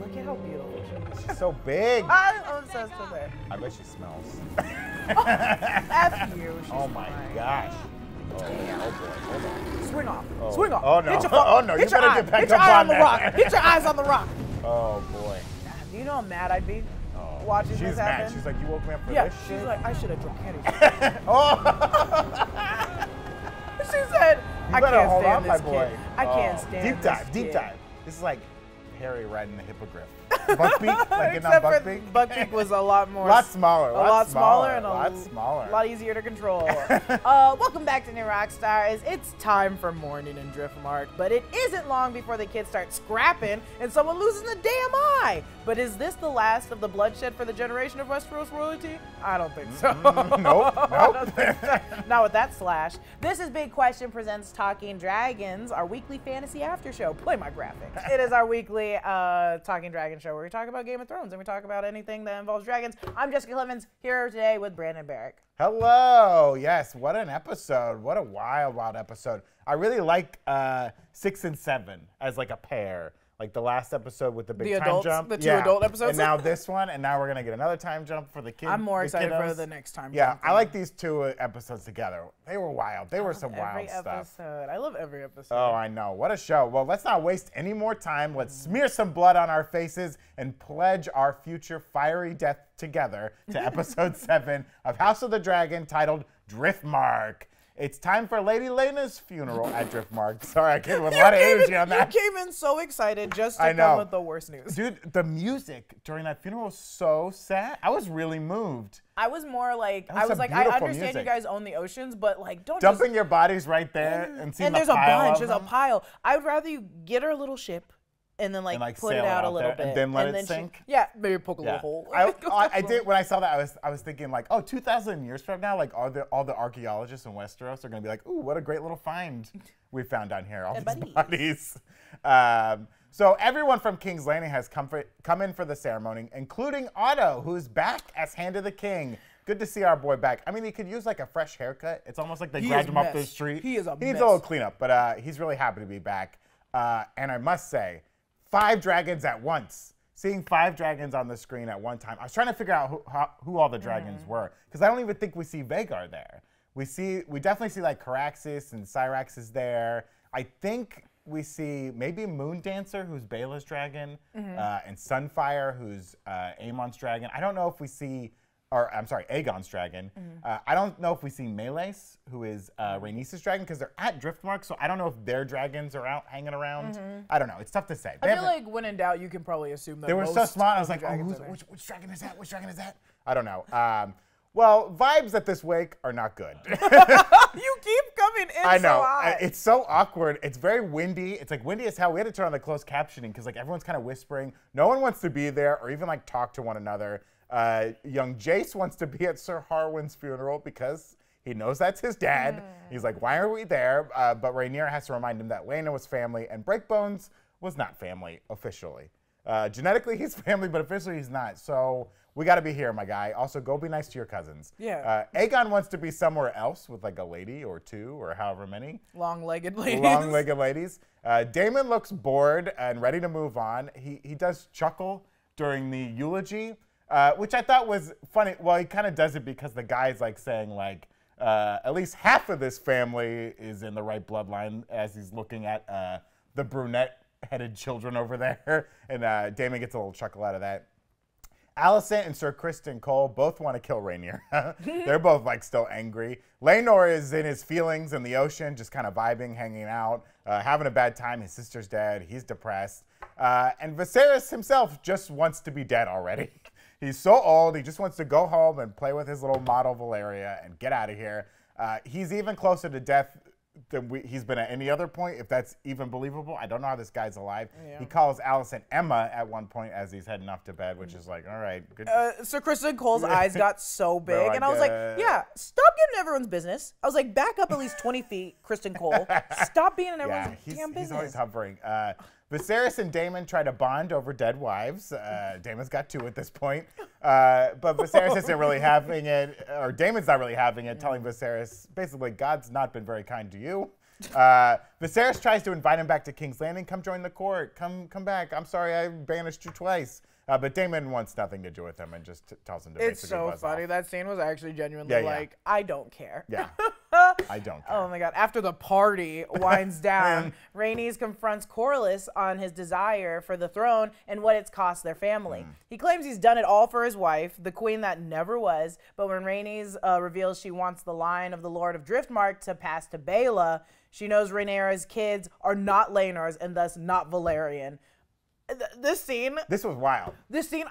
Look at how beautiful she is. She's so big. I'm obsessed with her. I bet she smells. F you. She's Oh my fine. gosh. Oh boy, hold on. Swing off. Oh. Swing off. Oh no. Hit your Oh no, you hit your better eye. get back Hit your up eye on on the that. rock. Hit your eyes on the rock. Oh boy. Do you know how mad I'd be Oh. watching She's this mad. happen? She's like, you woke me up for Yeah, this she's shit? like, I should have drunk Kenny. Oh. She said, You I better can't hold stand on, this my kid. boy. I can't Oh. stand Deep dive, this deep kid. dive. This is like Harry riding the hippogriff. Buckbeak? Like getting on Except for Buckbeak? Buckbeak was a lot more. Lot smaller. A lot smaller and a lot smaller. lot easier to control. Welcome back to New Rockstars. It's time for morning in Driftmark, but it isn't long before the kids start scrapping and someone loses the damn eye. But is this the last of the bloodshed for the generation of Westeros royalty? I don't think so. Nope. I don't think so. Not with that slash. This is Big Question presents Talking Dragons, our weekly fantasy after show. Play my graphics. It is our weekly Talking Dragon show where we talk about Game of Thrones and we talk about anything that involves dragons. I'm Jessica Clemens here today with Brandon Barrick. Hello. Yes, what an episode. What a wild, wild episode. I really like 6 and 7 as like a pair. Like the last episode with the big The time adults, jump. the two adult episodes? And now this one, and now we're going to get another time jump for the kids. I'm more the excited for kiddos. the next time. Yeah, jump I like these two episodes together. They were wild. They were some every wild stuff. episode. I love every episode. Oh, I know. What a show. Well, let's not waste any more time. Let's smear some blood on our faces and pledge our future fiery death together to episode 7 of House of the Dragon titled Driftmark. It's time for Lady Lena's funeral at Driftmark. Sorry, I came with a lot of energy on that. You came in so excited just to I know. come with the worst news. Dude, the music during that funeral was so sad. I was really moved. I was more like, was I was some like, I beautiful understand music. you guys own the oceans, but like, don't Dumping just. your bodies right there and seeing And the there's a pile bunch. of There's a them. pile. I would rather you get her a little ship and then like, like, put it sail it out a out little there bit and then let it she- sink? Yeah, maybe poke a little hole. I did when I saw that. I was thinking like, oh, 2,000 years from now, like all the archaeologists in Westeros are gonna be like, ooh, what a great little find we found down here, all these buddies. bodies. So everyone from King's Landing has come in for the ceremony, including Otto, who's back as Hand of the King. Good to see our boy back. I mean, he could use like a fresh haircut. It's almost like they He grabbed is him off the mess. street. He is a He needs mess. a little cleanup, but he's really happy to be back. And I must say, 5 dragons at once. Seeing 5 dragons on the screen at one time. I was trying to figure out who all the dragons were, because I don't even think we see Vhagar there. We definitely see like Caraxes and Syrax is there. I think we see maybe Moon Dancer, who's Bela's dragon, and Sunfire, who's Aemon's dragon. I don't know if we see, or I'm sorry, Aegon's dragon. I don't know if we see Meleys, who is Rhaenys' dragon, because they're at Driftmark, so I don't know if their dragons are out hanging around. I don't know. It's tough to say. I feel like when in doubt, you can probably assume that They were so most smart. I of was the like, oh, dragons are there. which dragon is that? Which dragon is that? I don't know. Well, vibes at this wake are not good. You keep coming in I so know. hot. It's so awkward. It's very windy. It's like windy as hell. We had to turn on the closed captioning because like everyone's kind of whispering. No one wants to be there or even like talk to one another. Young Jace wants to be at Sir Harwin's funeral because he knows that's his dad. He's like, why are we there? But Rhaenyra has to remind him that Laena was family and Breakbones was not family officially. Genetically, he's family, but officially he's not. So we got to be here, my guy. Also, go be nice to your cousins. Yeah. Aegon wants to be somewhere else with like a lady or 2 or however many. Long-legged ladies. Long-legged ladies. Daemon looks bored and ready to move on. He does chuckle during the eulogy, which I thought was funny. Well, he kind of does it because the guy's like saying like, at least half of this family is in the right bloodline as he's looking at the brunette-headed children over there. And Daemon gets a little chuckle out of that. Alicent and Sir Criston Cole both want to kill Rhaenyra. They're both like still angry. Laenor is in his feelings in the ocean, just kind of vibing, hanging out, having a bad time. His sister's dead. He's depressed. And Viserys himself just wants to be dead already. He's so old. He just wants to go home and play with his little model Valeria and get out of here. He's even closer to death than he's been at any other point, if that's even believable. I don't know how this guy's alive. Yeah. He calls Alicent Emma at one point as he's heading off to bed, which is like, all right, good. Sir Criston Cole's eyes got so big, like, and I was like, yeah, stop getting everyone's business. I was like, back up at least 20 feet, Criston Cole. Stop being in everyone's damn business. He's always hovering. Viserys and Daemon try to bond over dead wives. Daemon's got 2 at this point. But Viserys isn't really having it, or Daemon's not really having it, telling Viserys, basically, God's not been very kind to you. Viserys tries to invite him back to King's Landing. Come join the court. Come back. I'm sorry I banished you twice. But Daemon wants nothing to do with him and just tells him to It's basically so buzz funny. off. That scene was actually genuinely Yeah, yeah. like, I don't care. Yeah. I don't care. Oh my god. After the party winds down, Rhaenys confronts Corlys on his desire for the throne and what it's cost their family. He claims he's done it all for his wife, the queen that never was, but when Rhaenys reveals she wants the line of the Lord of Driftmark to pass to Baela, she knows Rhaenyra's kids are not Laenor's and thus not Valyrian. This scene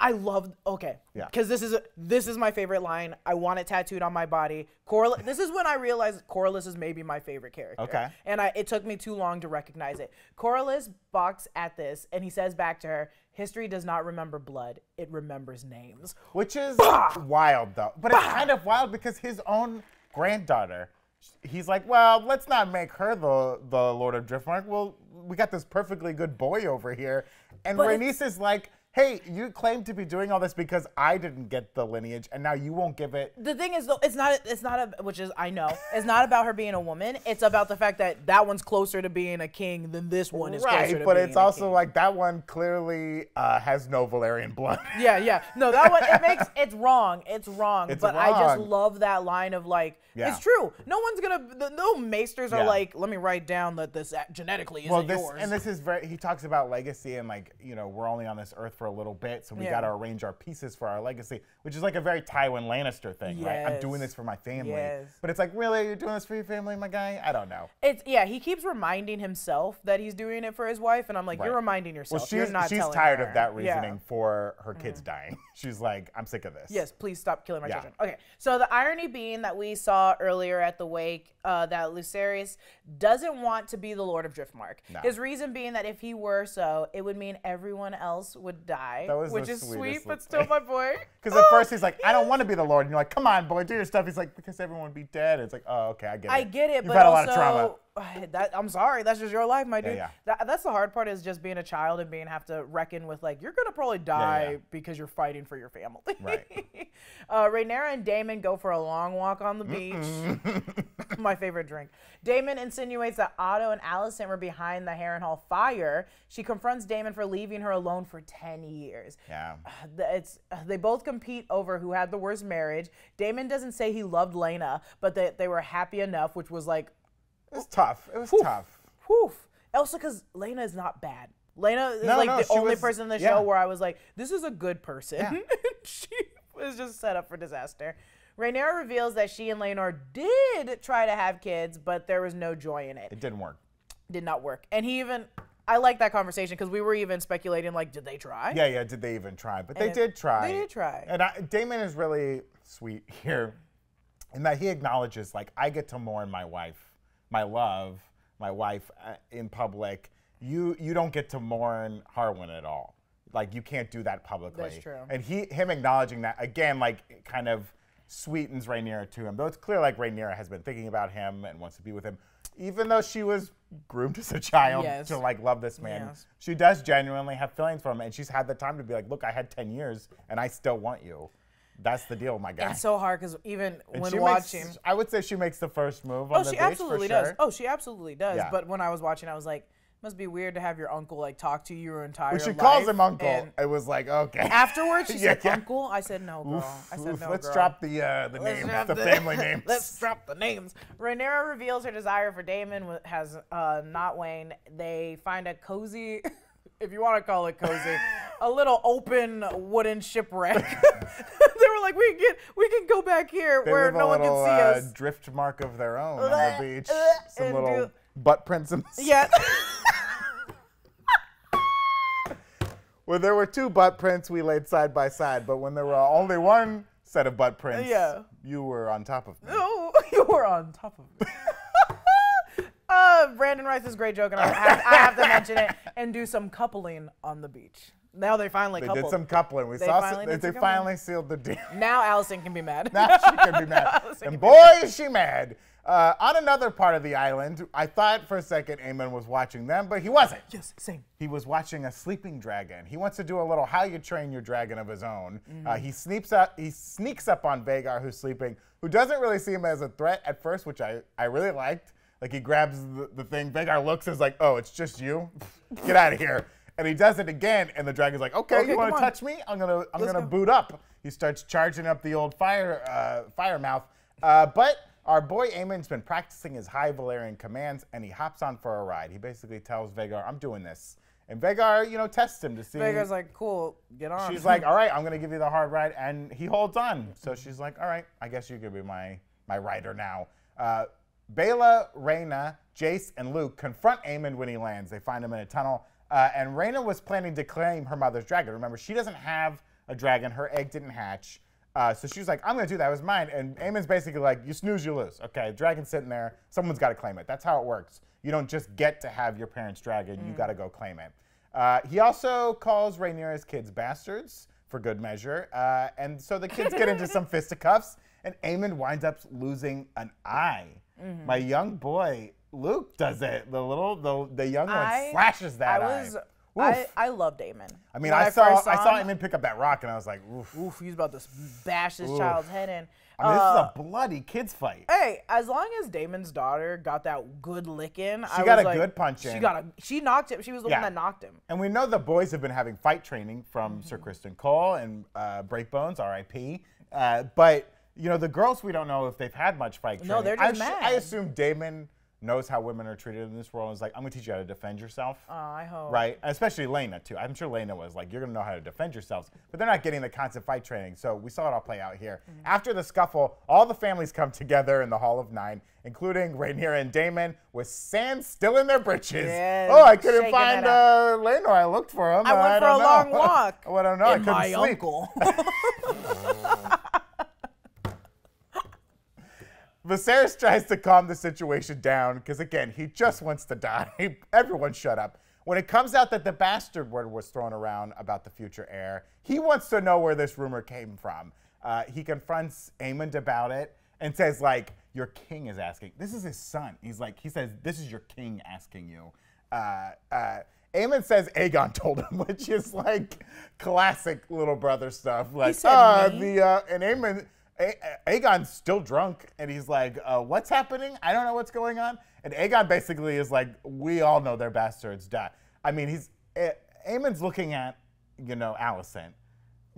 I loved. Okay, Yeah. because this is my favorite line. I want it tattooed on my body. This is when I realized Corlys is maybe my favorite character. Okay. And it took me too long to recognize it. Corlys balks at this, and he says back to her, "History does not remember blood; it remembers names." Which is wild, though. But it's kind of wild because his own granddaughter, he's like, well, let's not make her the Lord of Driftmark. Well, we got this perfectly good boy over here. And Rhaenys is like, hey, you claim to be doing all this because I didn't get the lineage, and now you won't give it. The thing is, though, it's not which is, I know, it's not about her being a woman. It's about the fact that one's closer to being a king than this one is closer to being a king. Right, but it's also like that one clearly has no Valyrian blood. Yeah. No, that one, it's wrong. It's wrong. It's but I just wrong. love that line of like, it's true. No one's no maesters are like, let me write down that this genetically isn't yours. And this is he talks about legacy and like, we're only on this earth for a little bit, so we got to arrange our pieces for our legacy, which is like a very Tywin Lannister thing, right? I'm doing this for my family. But it's like, really, you're doing this for your family, my guy? I don't know. He keeps reminding himself that he's doing it for his wife, and I'm like, you're reminding yourself. Well, you're not she's telling tired her. of that reasoning for her kids dying. She's like, I'm sick of this. Yes, please stop killing my children. Okay, so the irony being that we saw earlier at the wake that Lucerys doesn't want to be the Lord of Driftmark. No. His reason being that if he were so, it would mean everyone else would die, which is sweet, but still my boy. Because at first he's like, I don't want to be the Lord. And you're like, come on, boy, do your stuff. He's like, because everyone would be dead. It's like, oh, okay, I get it. I get it, You've but had a also, lot of trauma. I'm sorry, that's just your life, my dude. Yeah. That's the hard part, is just being a child and have to reckon with like, you're gonna probably die because you're fighting for your family. Right. Rhaenyra and Daemon go for a long walk on the beach. My favorite drink. Daemon insinuates that Otto and Alicent were behind the Harrenhal fire. She confronts Daemon for leaving her alone for 10 years. Yeah. They both compete over who had the worst marriage. Daemon doesn't say he loved Laena, but that they were happy enough, which was like, it was tough. It was tough. Whew. Also, because Laena is not bad. Laena is the only person in the show where I was like, this is a good person. Yeah. She was just set up for disaster. Rhaenyra reveals that she and Laenor did try to have kids, but there was no joy in it. It didn't work. Did not work. And I like that conversation because we were even speculating, like, did they try? Yeah, did they even try? But they did try. They did try. And Daemon is really sweet here in that he acknowledges, like, I get to mourn my wife, my love, my wife in public. You don't get to mourn Harwin at all. Like, you can't do that publicly. That's true. And him acknowledging that, again, like, kind of sweetens Rhaenyra to him. Though it's clear, like, Rhaenyra has been thinking about him and wants to be with him. Even though she was groomed as a child to, like, love this man, she does genuinely have feelings for him. And she's had the time to be like, look, I had 10 years, and I still want you. That's the deal, my guy. It's so hard because even when watching, I would say she makes the first move on the beach, absolutely for sure. does. Oh, she absolutely does. Yeah. But when I was watching, I was like, must be weird to have your uncle like talk to you your entire life. When she calls him uncle, it was like, okay. Afterwards, she said uncle. I said no, girl. Let's drop the names, the family names. Let's drop the names. Rhaenyra reveals her desire for Daemon has not waned. They find a cozy, if you want to call it cozy, a little open wooden shipwreck. They were like, we can go back here where no one can see us. Drift mark of their own on the beach. Some little butt prints in the Yeah. When there were two butt prints, we laid side by side. But when there were only one set of butt prints, you were on top of me. No, you were on top of me. Brandon writes this great joke, and I have to mention it, and do some coupling on the beach. Now they finally coupled. They did some coupling. They finally sealed the deal. Now Alicent can be mad. Now she can be mad. And boy, is she mad. On another part of the island, I thought for a second Aemon was watching them, but he wasn't. Yes, same. He was watching a sleeping dragon. He wants to do a little how you train your dragon of his own. He sneaks up on Vhagar, who's sleeping, who doesn't really see him as a threat at first, which I really liked. Like he grabs the thing. Vhagar looks and is like, oh, it's just you? Get out of here. And he does it again, and the dragon's like, okay, you want to touch me? I'm gonna boot up. He starts charging up the old fire mouth. But our boy Aemon's been practicing his high Valyrian commands, and he hops on for a ride. He basically tells Vhagar, I'm doing this. And Vhagar, tests him to see. Vhagar's like, cool, get on. She's like, all right, I'm going to give you the hard ride. And he holds on. So she's like, all right, I guess you could be my rider now. Baela, Rhaena, Jace, and Luke confront Aemon when he lands. They find him in a tunnel. And Rhaena was planning to claim her mother's dragon. Remember, she doesn't have a dragon. Her egg didn't hatch. So she was like, I'm going to do that. It was mine. And Aemon's basically like, you snooze, you lose. Okay, dragon's sitting there. Someone's got to claim it. That's how it works. You don't just get to have your parents' dragon. You got to go claim it. He also calls Rhaenyra's kids bastards for good measure. And so the kids get into some fisticuffs. And Aemon winds up losing an eye. My young boy, Luke, does it. The young one slashes that eye. I loved Aemon. I mean, I saw Aemon pick up that rock, and I was like, oof. Oof, he's about to bash this child's head in. I mean, this is a bloody kids fight. Hey, as long as Daemon's daughter got that good licking, she got a good punch in. She knocked him. She was the one that knocked him. And we know the boys have been having fight training from Sir Criston Cole and Breakbones, R.I.P. But the girls, we don't know if they've had much fight training. No, they're just mad. I assume Daemon knows how women are treated in this world and is like, I'm going to teach you how to defend yourself. Oh, I hope. Right? Especially Laena, too. I'm sure Laena was like, you're going to know how to defend yourselves. But they're not getting the constant fight training. So we saw it all play out here. After the scuffle, all the families come together in the Hall of Nine, including Rhaenyra and Daemon, with sand still in their britches. Yeah, I couldn't find Laenor. I looked for him. I went for a long walk. I don't know. I couldn't sleep. Uncle. Viserys tries to calm the situation down because, again, he just wants to die. Everyone shut up. When it comes out that the bastard word was thrown around about the future heir, he wants to know where this rumor came from. He confronts Aemond about it and says, like, your king is asking. This is his son. He says, this is your king asking you. Aemond says Aegon told him, which is like classic little brother stuff. Like, and Aegon's still drunk, and he's like, what's happening? I don't know what's going on. And Aegon basically is like, we all know they're bastards. Duh. I mean, Aemond's looking at, Alicent.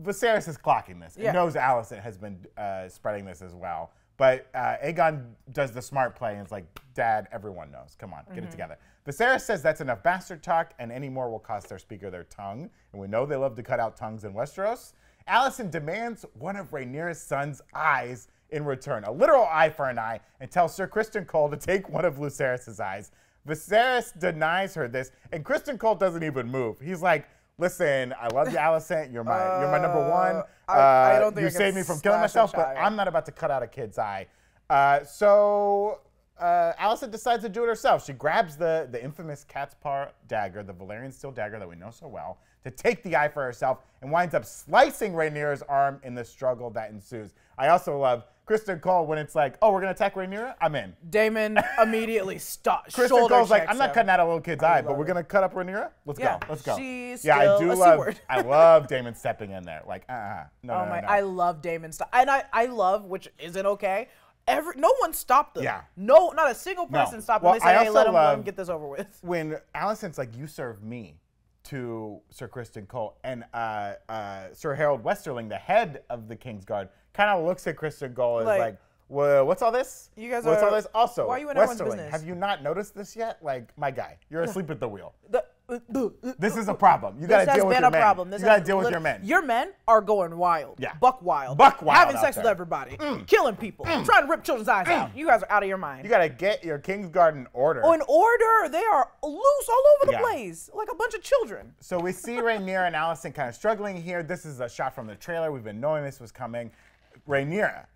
Viserys is clocking this. He knows Alicent has been spreading this as well. But Aegon does the smart play and is like, Dad, everyone knows. Come on, get it together. Viserys says that's enough bastard talk, and any more will cost their speaker their tongue. And we know they love to cut out tongues in Westeros. Alicent demands one of Rhaenyra's son's eyes in return, a literal eye for an eye, and tells Sir Criston Cole to take one of Lucerys' eyes. Viserys denies her this, and Criston Cole doesn't even move. He's like, listen, I love you, Alicent. You're my number one. I don't think you saved me from killing myself, but I'm not about to cut out a kid's eye. So Alicent decides to do it herself. She grabs the infamous cat's paw dagger, the Valyrian steel dagger that we know so well, to take the eye for herself, and winds up slicing Rhaenyra's arm in the struggle that ensues. I also love Criston Cole when it's like, oh, we're going to attack Rhaenyra? I'm in. Daemon immediately stops. Criston Cole's like, I'm not cutting out a little kid's eye, but we're going to cut up Rhaenyra? Let's go. She's I love Daemon stepping in there. Like, no. I love Daemon stuff. And I love, which isn't okay, no one stopped them. Yeah. No, not a single person stopped them. They said, hey, let him get this over with. When Alicent's like, you serve me, to Sir Criston Cole, and Sir Harold Westerling, the head of the Kingsguard, kind of looks at Criston Cole and is like, well, what's all this? You guys what's all this? Also, why are you in everyone's Westerling, business? have you not noticed this yet? Like, my guy, you're asleep at the wheel. This is a problem. You got to deal with your men. You got to deal with your men. Your men are going wild. Yeah. Buck wild. Having sex with everybody. Killing people. Trying to rip children's eyes out. You guys are out of your mind. You got to get your Kingsguard in order. Oh, in order? They are loose all over the place. Like a bunch of children. So we see Rhaenyra and Alicent kind of struggling here. This is a shot from the trailer. We've been knowing this was coming. Rhaenyra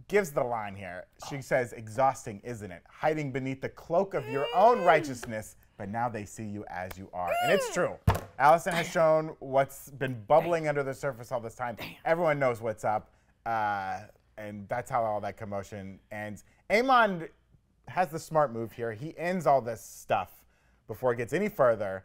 gives the line here. She says, exhausting, isn't it? Hiding beneath the cloak of your own righteousness, but now they see you as you are. And it's true. Alicent has shown what's been bubbling under the surface all this time. Everyone knows what's up. And that's how all that commotion ends. Aemond has the smart move here. He ends all this stuff before it gets any further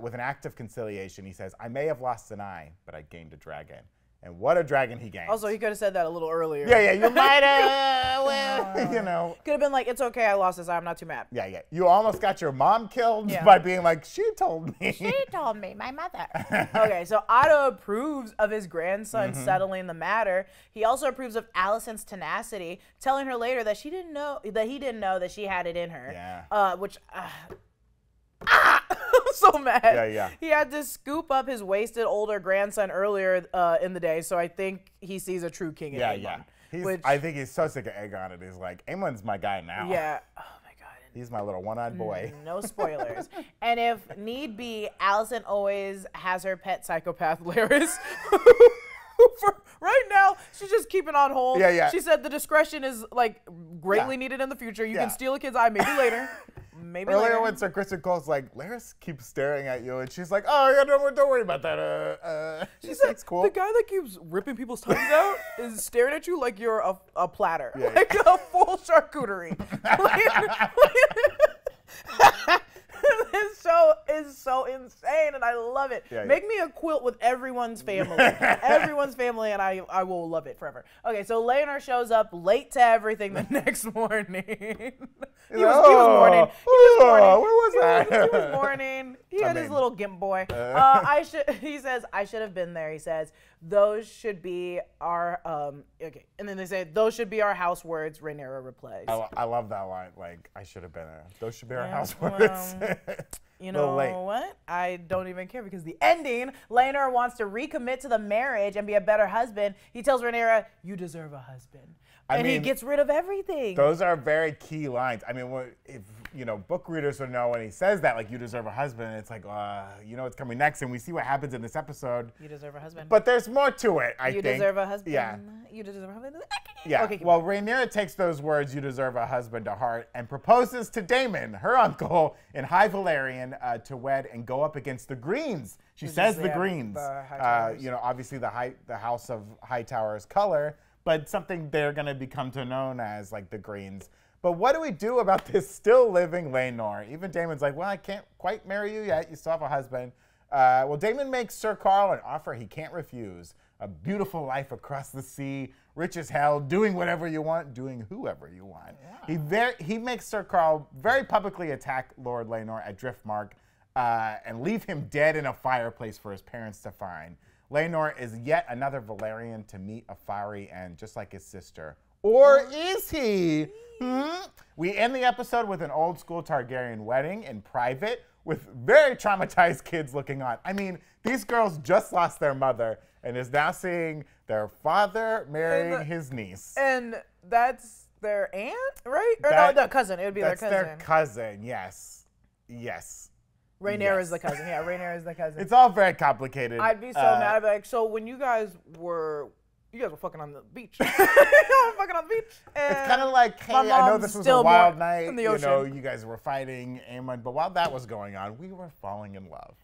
with an act of conciliation. He says, I may have lost an eye, but I gained a dragon. and what a dragon he gained. Also, he could have said that a little earlier. Yeah, you might have, well, you know. Could have been like, it's okay, I lost this, I'm not too mad. Yeah. You almost got your mom killed Yeah. by being like, she told me. She told me, my mother. Okay, so Otto approves of his grandson settling the matter. He also approves of Alicent's tenacity, telling her later that he didn't know that she had it in her. Yeah. I'm so mad. Yeah. He had to scoop up his wasted older grandson earlier in the day, so I think he sees a true king in Aemon. I think he's so sick of Aegon, and he's like, Aemon's my guy now. Yeah. Oh my God. He's my little one-eyed boy. No spoilers. And if need be, Alicent always has her pet psychopath, Larys. For right now, she's just keeping on hold. Yeah. She said the discretion is like greatly needed in the future. You can steal a kid's eye, maybe later. Maybe Earlier later. when Sir Kristen Cole's like, Larys keeps staring at you, and she's like, oh, yeah, don't worry about that. She said, it's cool. the guy that keeps ripping people's tongues out is staring at you like you're a platter. Yeah. Like a full charcuterie. This show is so insane, and I love it. Yeah. Make me a quilt with everyone's family. Everyone's family, and I will love it forever. Okay, so Laenor shows up late to everything the next morning. He was morning. Where was I? He was morning. He had his little gimp boy. He says, I should have been there. He says, those should be our, okay. And then they say, those should be our house words, Rhaenyra replies. I love that line. Like, I should have been there. Those should be our house well, words. You know what? I don't even care because the ending, Laenor wants to recommit to the marriage and be a better husband. He tells Rhaenyra, you deserve a husband. And he gets rid of everything. Those are very key lines. I mean, if book readers would know when he says that, like, you deserve a husband, it's like, you know what's coming next, and we see what happens in this episode. You deserve a husband. But there's more to it, I think. You deserve a husband. Yeah. You deserve a husband. Yeah. Okay, well, Rhaenyra takes those words, you deserve a husband, to heart and proposes to Daemon, her uncle, in High Valyrian to wed and go up against the Greens. She says the Greens. The Hightowers. Obviously the House of Hightower's color, but something they're going to become to known as like the Greens. But what do we do about this still living Laenor? Even Daemon's like, well, I can't quite marry you yet. You still have a husband. Well, Daemon makes Sir Carl an offer he can't refuse. A beautiful life across the sea, rich as hell, doing whatever you want, doing whoever you want. Yeah. He makes Sir Carl very publicly attack Lord Laenor at Driftmark and leave him dead in a fireplace for his parents to find. Laenor is yet another Valyrian to meet a fiery end, just like his sister. Or is he? We end the episode with an old school Targaryen wedding in private with very traumatized kids looking on. I mean, these girls just lost their mother and is now seeing their father marrying his niece. And that's their aunt, right? Or no, the cousin. It would be their cousin. That's their cousin, yes. Rhaenyra is the cousin. Yeah, Rhaenyra is the cousin. It's all very complicated. I'd be so mad. I'd be like, so when you guys were fucking on the beach. Fucking on the beach. It's kind of like, hey, I know this was a wild night. In the ocean. You guys were fighting Aemon, but while that was going on, we were falling in love.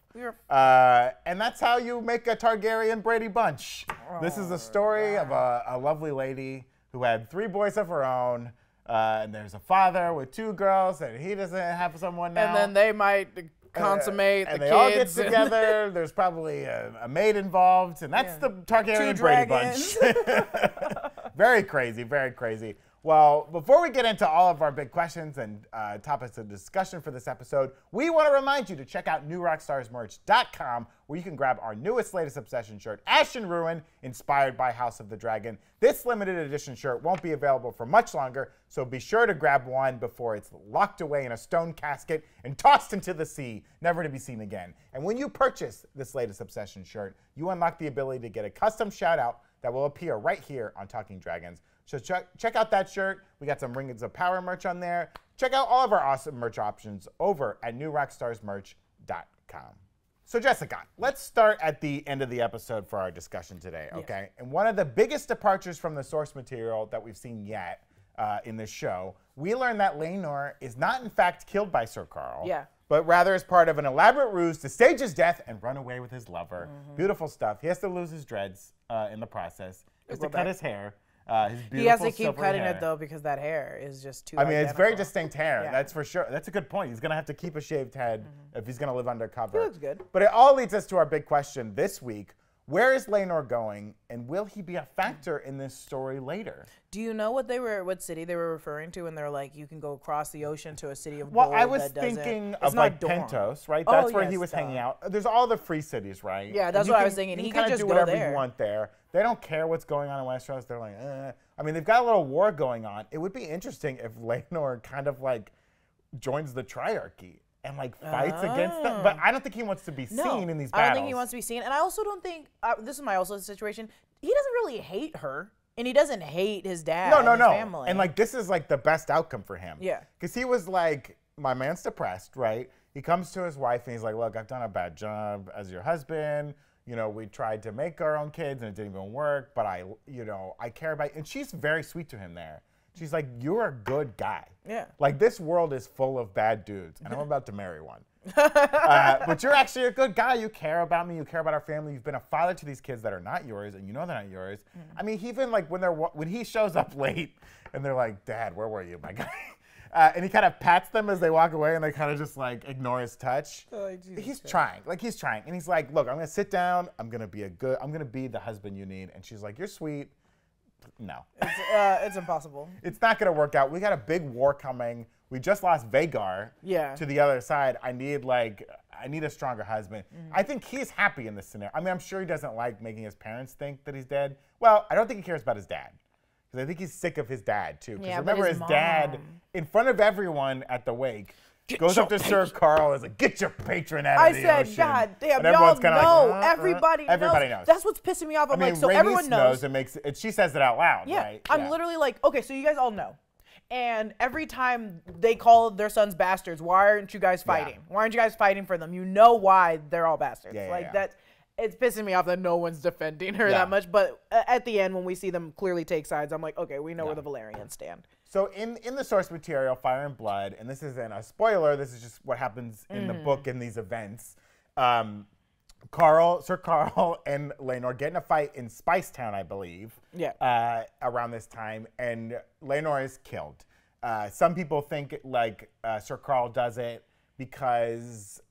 And that's how you make a Targaryen Brady Bunch. This is the story of a lovely lady who had 3 boys of her own. And there's a father with 2 girls, and he doesn't have someone now. And then they might consummate and the they kids. all get together. There's probably a maid involved, and that's the Targaryen Brady Bunch. Very crazy, very crazy. Well, before we get into all of our big questions and topics of discussion for this episode, we want to remind you to check out newrockstarsmerch.com, where you can grab our newest, latest Obsession shirt, Ashen Ruin, inspired by House of the Dragon. This limited edition shirt won't be available for much longer, so be sure to grab one before it's locked away in a stone casket and tossed into the sea, never to be seen again. And when you purchase this latest Obsession shirt, you unlock the ability to get a custom shout-out that will appear right here on Talking Dragons. So check out that shirt. We got some Rings of Power merch on there. Check out all of our awesome merch options over at newrockstarsmerch.com. So Jessica, let's start at the end of the episode for our discussion today, okay? Yes. And one of the biggest departures from the source material that we've seen yet in this show, we learned that Laenor is not in fact killed by Sir Carl. Yeah. But rather is part of an elaborate ruse to stage his death and run away with his lover. Beautiful stuff. He has to lose his dreads in the process. He has to cut his hair. His beautiful he has to keep cutting hair. it though because that hair is just too. I mean, identical. It's very distinct hair. Yeah. That's for sure. That's a good point. He's gonna have to keep a shaved head if he's gonna live undercover. He looks good. But it all leads us to our big question this week: Where is Laenor going, and will he be a factor in this story later? Do you know what city they were referring to when they're like, you can go across the ocean to a city of Well, gold I was that doesn't- thinking it's of not like Dorne. Pentos, right? Oh, That's where he yes, was duh. hanging out. There's all the free cities, right? Yeah, that's And what you I was can- thinking. You He can could kinda just do go whatever there. you want there. They don't care what's going on in Westeros. They're like, I mean, they've got a little war going on. It would be interesting if Laenor kind of like joins the Triarchy and like fights against them. But I don't think he wants to be seen in these battles. I don't think he wants to be seen. And I also don't think, this is my also situation, he doesn't really hate her. And he doesn't hate his dad and his family. And like this is like the best outcome for him. Yeah. Because he was like, my man's depressed, right? He comes to his wife and he's like, look, I've done a bad job as your husband. You know, we tried to make our own kids and it didn't even work, but I care about you. And she's very sweet to him there. She's like, you're a good guy. Yeah. Like this world is full of bad dudes and I'm about to marry one. But you're actually a good guy. You care about me. You care about our family. You've been a father to these kids that are not yours, and you know they're not yours. I mean, even like when he shows up late, and they're like, "Dad, where were you, my guy?" And he kind of pats them as they walk away, and they kind of just like ignore his touch. He's trying, and he's like, "Look, I'm gonna sit down. I'm gonna be the husband you need." And she's like, "You're sweet." No, It's impossible. it's not gonna work out. We got a big war coming. We just lost Vhagar to the other side. I need a stronger husband. I think he's happy in this scenario. I mean, I'm sure he doesn't like making his parents think that he's dead. Well, I don't think he cares about his dad. Because I think he's sick of his dad, too. Because remember, his dad, in front of everyone at the wake, goes up to Sir Carl and is like, get your patron out of the ocean. I said, God damn, And y'all everyone's kinda know. like, Everybody knows. That's what's pissing me off. I'm like, so everyone knows. She says it out loud, right? I'm literally like, okay, so you guys all know. And every time they call their sons bastards, why aren't you guys fighting? Why aren't you guys fighting for them? You know why they're all bastards. It's pissing me off that no one's defending her that much. But at the end, when we see them clearly take sides, I'm like, okay, we know where the Valerians stand. So in the source material, Fire and Blood, and this isn't a spoiler, this is just what happens in the book in these events. Sir Carl and Laenor get in a fight in Spicetown, I believe. Around this time, and Laenor is killed. Some people think like Sir Carl does it because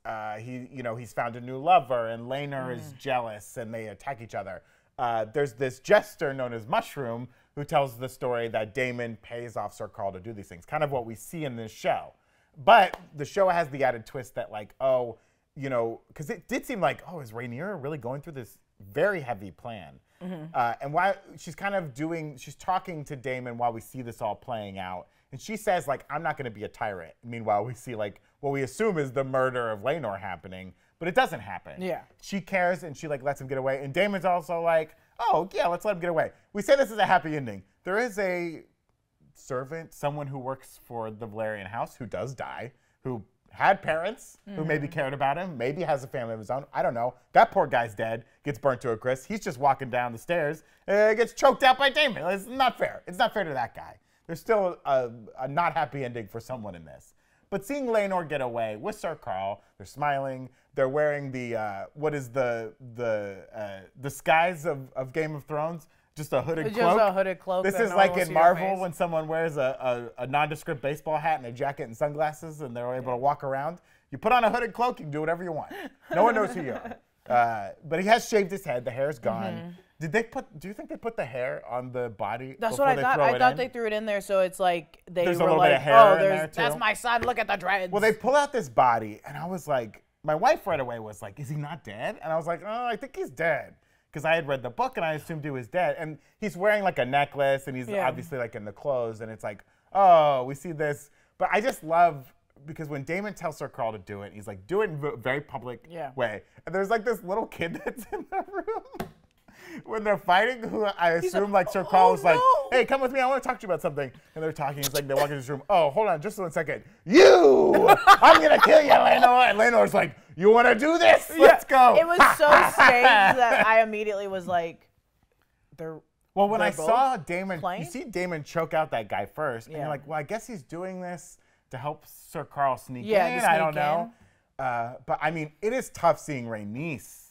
he's found a new lover, and Laenor is jealous, and they attack each other. There's this jester known as Mushroom who tells the story that Daemon pays off Sir Carl to do these things, kind of what we see in this show. But the show has the added twist that like, because it did seem like, is Rhaenyra really going through this very heavy plan? And why she's talking to Daemon while we see this all playing out. And she says, like, I'm not going to be a tyrant. Meanwhile, we see, like, what we assume is the murder of Laenor happening, but it doesn't happen. She cares, and she, like, lets him get away. And Daemon's also like, oh, yeah, let's let him get away. We say this is a happy ending. There is a servant, someone who works for the Valerian house who does die, who had parents who maybe cared about him, maybe has a family of his own. I don't know. That poor guy's dead, gets burnt to a crisp. He's just walking down the stairs, gets choked out by Daemon. It's not fair. It's not fair to that guy. There's still a not happy ending for someone in this. But seeing Laenor get away with Sir Carl, they're smiling. They're wearing the the disguise of Game of Thrones, just a hooded cloak. Just a hooded cloak. This is like in Marvel when someone wears a nondescript baseball hat and a jacket and sunglasses, and they're able to walk around. You put on a hooded cloak, you can do whatever you want. No one knows who you are. But he has shaved his head. The hair's gone. Do you think they put the hair on the body? That's what I thought. I thought they threw it in there, so it's like there's a little bit of hair in there too. That's my son. Look at the dreads. Well, they pull out this body, and I was like, my wife right away was like, "Is he not dead?" And I was like, "Oh, I think he's dead," because I had read the book and I assumed he was dead. And he's wearing like a necklace, and he's obviously like in the clothes, and it's like, oh, we see this. But I just love. Because when Daemon tells Sir Carl to do it, he's like, do it in a very public way. And there's like this little kid that's in the room when they're fighting, who I assume like Sir Carl is like, hey, come with me, I want to talk to you about something. And they're talking, it's like they walk into this room, oh, hold on, just 1 second. I'm going to kill you, Laenor. And Laenor's like, you want to do this? Let's go. It was so strange that I immediately was like, well, when I saw Daemon, playing? You see Daemon choke out that guy first, and you're like, well, I guess he's doing this to help Sir Carl sneak in. I don't know. But I mean, it is tough seeing Rhaenys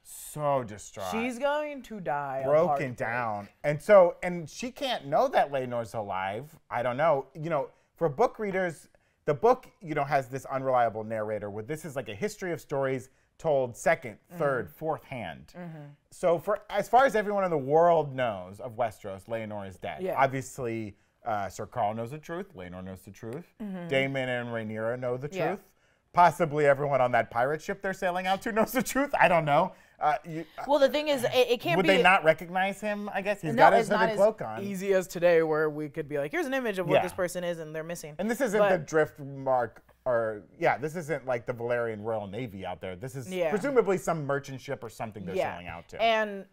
so distraught. She's going to die. Broken down. And she can't know that Laenor's alive. I don't know. For book readers, the book, has this unreliable narrator where this is like a history of stories told second, third, fourth hand. So as far as everyone in the world knows of Westeros, Laenor is dead. Yeah. Obviously, Sir Carl knows the truth. Laenor knows the truth. Daemon and Rhaenyra know the Yeah. truth. Possibly everyone on that pirate ship they're sailing out to knows the truth. I don't know. Well, the thing is, it can't Would be. they not recognize him? I guess he's No, got his it's not hooded as cloak on. easy as today, where we could be like, here's an image of what Yeah. this person is, and they're missing. And this isn't But- the drift mark, or this isn't like the Valerian Royal Navy out there. This is Yeah. presumably some merchant ship or something they're sailing out to. And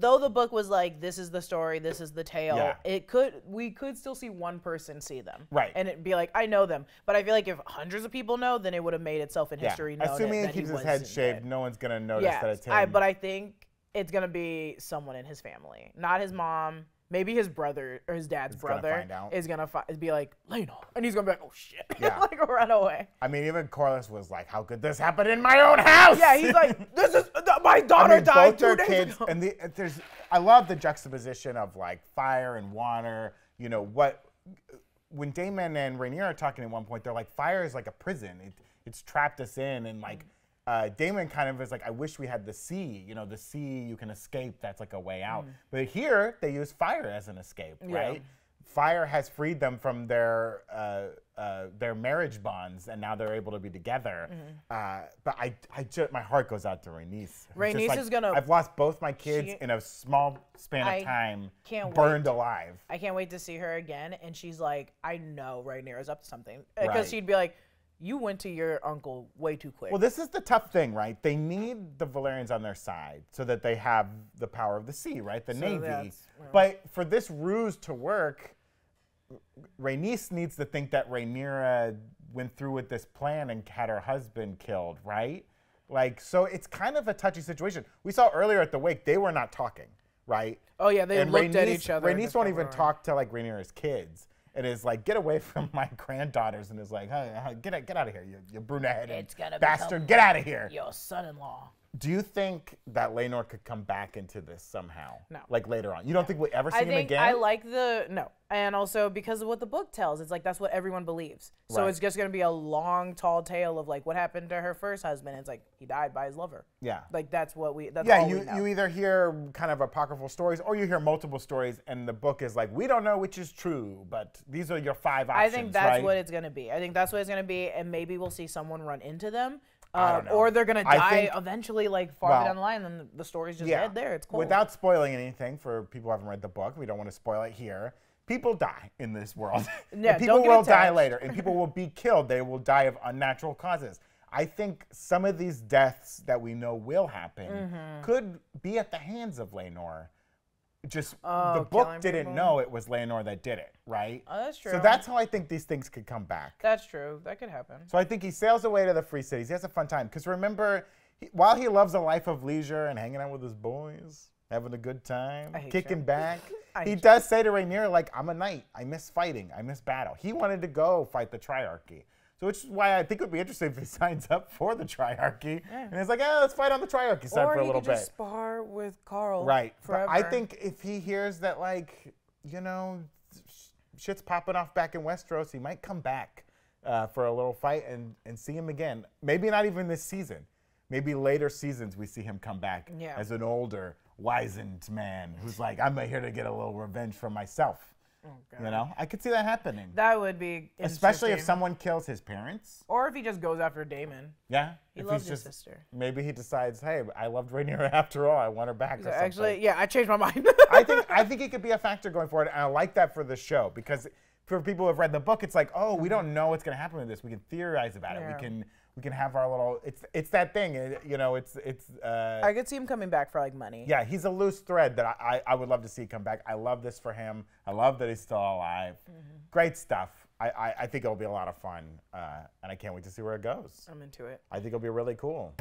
though the book was like, this is the story, this is the tale, Yeah. we could still see one person see them. Right. And it'd be like, I know them. But I feel like if hundreds of people know, then it would have made itself in history known Assuming that he keeps his wasn't head shaved, dead. no one's gonna notice that it's him. But I think it's gonna be someone in his family, not his mom. Maybe his brother or his dad's gonna brother find out. is gonna be like, Laenor, and he's gonna be like, oh shit, Yeah. like run away. I mean, even Corlys was like, "How could this happen in my own house?" Yeah, he's like, this is my I daughter mean, died both 2 their days kids, ago. and I love the juxtaposition of like fire and water. You know when Daemon and Rhaenyra are talking at one point, they're like, fire is like a prison. It's trapped us in, and like Daemon kind of is like, I wish we had the sea. You know, the sea you can escape. That's like a way out. But here they use fire as an escape, right? Fire has freed them from their marriage bonds, and now they're able to be together. But my heart goes out to Rhaenys. Rhaenys is gonna- I've lost both my kids in a small span of time. Can't burned alive. I can't wait to see her again. And she's like, I know Rhaenyra's up to something. Because Right. she'd be like, you went to your uncle way too quick. Well, this is the tough thing, right? They need the Valerians on their side so that they have the power of the sea, right? The Navy. But for this ruse to work, Rhaenys needs to think that Rhaenyra went through with this plan and had her husband killed, right? Like, so it's kind of a touchy situation. We saw earlier at the wake, they were not talking, right? Oh yeah, they And looked at Rhaenys- each other. and Rhaenys just won't got even around. talk to like Rhaenyra's kids. It is like, get away from my granddaughters, and is like, hey, get out of here, you brunette It's gonna bastard, become get out of here. Your son-in-law. Do you think that Laenor could come back into this somehow? No. Like later on? You don't think we'll ever see I him think again? I like no, and also because of what the book tells, it's like that's what everyone believes. So Right. it's just gonna be a long, tall tale of like what happened to her first husband. It's like he died by his lover. Yeah. Like that's what we. That's Yeah, all you we know. you either hear kind of apocryphal stories or you hear multiple stories, and the book is like, we don't know which is true, but these are your 5 options. I think that's right? what it's gonna be. I think that's what it's gonna be, and maybe we'll see someone run into them. I don't know. Or they're gonna I die think- eventually, like far well, down the line, and the story's just dead there. It's cool. Without spoiling anything for people who haven't read the book, we don't want to spoil it here. People die in this world. Yeah, and people don't get will die attached. later, and people will be killed. They will die of unnatural causes. I think some of these deaths that we know will happen Mm-hmm. could be at the hands of Laenor. Just the Oh, book killing didn't people? know it was Laenor that did it, right? Oh, that's So true. that's how I think these things could come back. That's true. That could happen. So I think he sails away to the Free Cities. He has a fun time. Because remember, while he loves a life of leisure and hanging out with his boys, having a good time, hate kicking you. back, I he hate does say to Rhaenyra, like, I'm a knight. I miss fighting. I miss battle. He wanted to go fight the Triarchy. So which is why I think it would be interesting if he signs up for the Triarchy. And he's like, let's fight on the Triarchy side Or for a he little could bit. just spar with Carl. Right. But Forever. I think if he hears that, like, shit's popping off back in Westeros, he might come back for a little fight and see him again. Maybe not even this season. Maybe later seasons we see him come back as an older, wizened man who's like, I'm here to get a little revenge for myself. You know, I could see that happening. That would be Especially if interesting. someone kills his parents. Or if he just goes after Damon. Yeah. He if loves he's his just, sister. Maybe he decides, hey, I loved Rhaenyra after all. I want her back or something. Actually, yeah, I changed my mind. I think it could be a factor going forward, and I like that for the show because for people who have read the book, it's like, oh, we don't know what's going to happen with this. We can theorize about it. We can have our little. It's that thing, I could see him coming back for like money. Yeah, he's a loose thread that I would love to see come back. I love this for him. I love that he's still alive. Great stuff. I think it'll be a lot of fun, and I can't wait to see where it goes. I'm into it. I think it'll be really cool.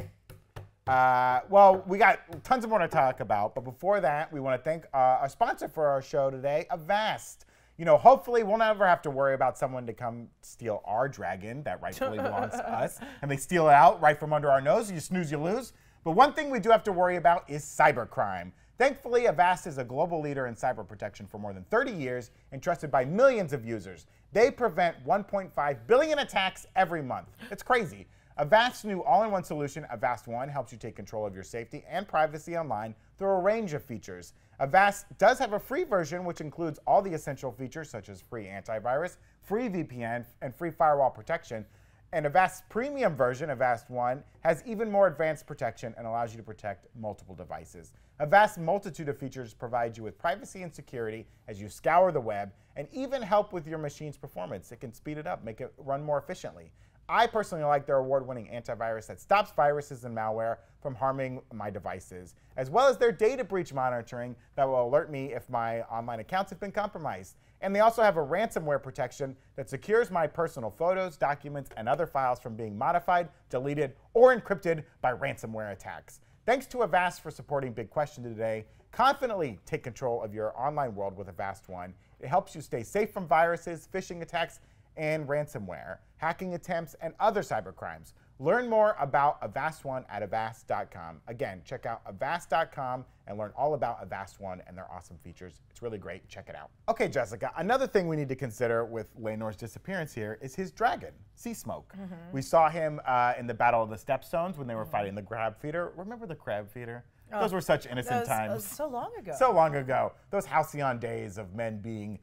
Well, we got tons more to talk about, but before that, we want to thank our sponsor for our show today, Avast. You know, hopefully we'll never have to worry about someone to come steal our dragon that rightfully belongs to us, and they steal it out right from under our nose. You snooze, you lose. But one thing we do have to worry about is cybercrime. Thankfully, Avast is a global leader in cyber protection for more than 30 years and trusted by millions of users. They prevent 1.5 billion attacks every month. It's crazy. Avast's new all-in-one solution, Avast One, helps you take control of your safety and privacy online through a range of features. Avast does have a free version, which includes all the essential features such as free antivirus, free VPN, and free firewall protection. And Avast's premium version, Avast One, has even more advanced protection and allows you to protect multiple devices. Avast's multitude of features provide you with privacy and security as you scour the web, and even help with your machine's performance. It can speed it up, make it run more efficiently. I personally like their award-winning antivirus that stops viruses and malware from harming my devices, as well as their data breach monitoring that will alert me if my online accounts have been compromised. And they also have a ransomware protection that secures my personal photos, documents, and other files from being modified, deleted, or encrypted by ransomware attacks. Thanks to Avast for supporting Big Question today. Confidently take control of your online world with Avast One. It helps you stay safe from viruses, phishing attacks, and ransomware, hacking attempts, and other cybercrimes. Learn more about Avast One at avast.com. Again, check out avast.com and learn all about Avast One and their awesome features. It's really great. Check it out. Okay, Jessica, another thing we need to consider with Laenor's disappearance here is his dragon, Seasmoke. We saw him in the Battle of the Stepstones when they were fighting the Crab Feeder. Remember the Crab Feeder? Those were such innocent times. So long ago. So long ago. Those halcyon days of men being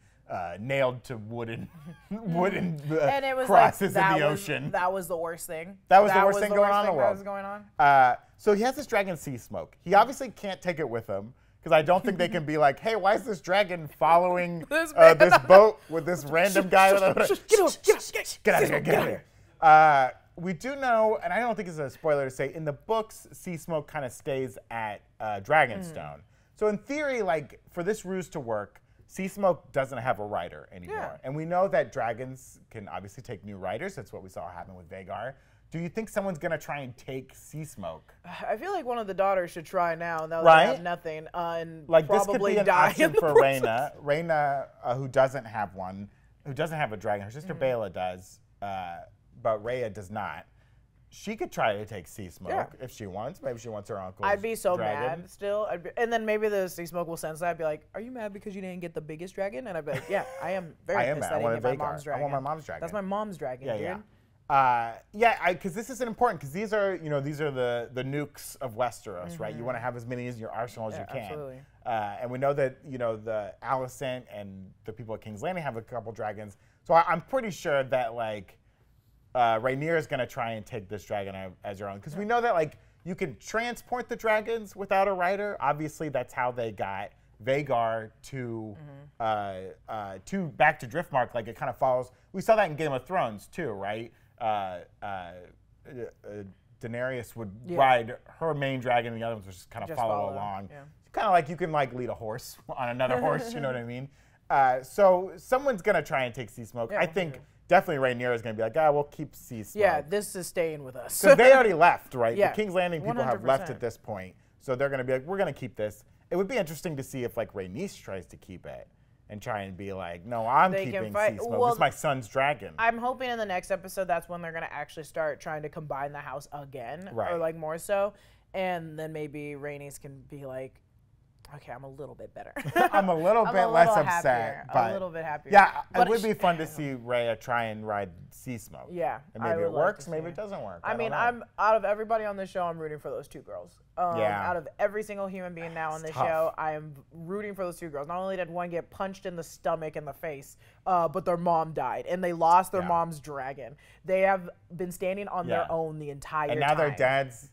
nailed to wooden and it was crosses like, in the ocean. That was the worst thing. That was the worst thing going on in the world. That was going on. So he has this dragon, Seasmoke. He obviously can't take it with him because I don't think they can be like, hey, why is this dragon following this boat with this random guy? Get out of here, get out of here. We do know, and I don't think it's a spoiler to say, in the books, Seasmoke kind of stays at Dragonstone. So in theory, like for this ruse to work, Seasmoke doesn't have a rider anymore. Yeah. And we know that dragons can obviously take new riders. That's what we saw happen with Vhagar. Do you think someone's going to try and take Seasmoke? I feel like one of the daughters should try now. Now Right? they have nothing. And Like this could probably be an die option in the for process. Rhaena. Rhaena, who doesn't have one, who doesn't have a dragon. Her sister Bela does, but Rhea does not. She could try to take Seasmoke if she wants. Maybe she wants her uncle's I'd be so dragon. mad still. And then maybe the Seasmoke will sense that. I'd be like, are you mad because you didn't get the biggest dragon? And I'd be like, yeah, I am very pissed mad. that I I didn't get wanted my Vhagar. mom's I dragon. want my mom's dragon. That's my mom's dragon, dude. Because this is important because these are the nukes of Westeros, right? You want to have as many in your arsenal as you can. Absolutely. And we know that the Alicent and the people at King's Landing have a couple dragons. So I'm pretty sure that like Rhaenyra is going to try and take this dragon as her own because we know that like you can transport the dragons without a rider. Obviously, that's how they got Vhagar to back to Driftmark. Like it kind of follows. We saw that in Game of Thrones too, right? Daenerys would ride her main dragon, and the other ones would just kind of follow along. Yeah. Kind of like you can like lead a horse on another horse. You know what I mean? So someone's gonna try and take Seasmoke. Yeah, I think definitely Rhaenyra is gonna be like, we'll keep Seasmoke. Yeah, this is staying with us. So they already left, right? Yeah, The King's Landing people have 100%. left at this point. So they're gonna be like, we're gonna keep this. It would be interesting to see if like Rhaenys tries to keep it and try and be like, no, I'm They can keeping fight. Seasmoke. Well, This is my son's dragon. I'm hoping in the next episode that's when they're gonna actually start trying to combine the house again, or Right. like more so, and then maybe Rhaenys can be like, okay, I'm a little bit better. I'm a little bit less upset. But a little bit happier. yeah, But it would be fun to see Rhea try and ride Seasmoke. Yeah, And I maybe would it love works, to maybe see it doesn't work. I mean, don't know. I'm out of everybody on this show, I'm rooting for those two girls. Yeah. Out of every single human being now on this tough. show, I am rooting for those two girls. Not only did one get punched in the stomach and the face, but their mom died, and they lost their Yeah. mom's dragon. They have been standing on Yeah. their own the entire time. And now their dad's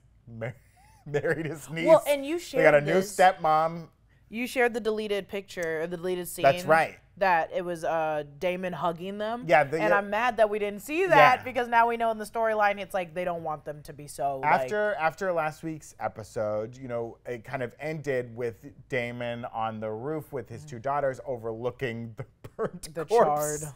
married his niece. Well, and you They got a shared new this. stepmom. You shared the deleted picture, or the deleted scene. That's right. That it was Daemon hugging them. Yeah, and I'm mad that we didn't see that Yeah. because now we know in the storyline it's like they don't want them to be so like, After last week's episode, it kind of ended with Daemon on the roof with his two daughters overlooking the burnt The corpse charred.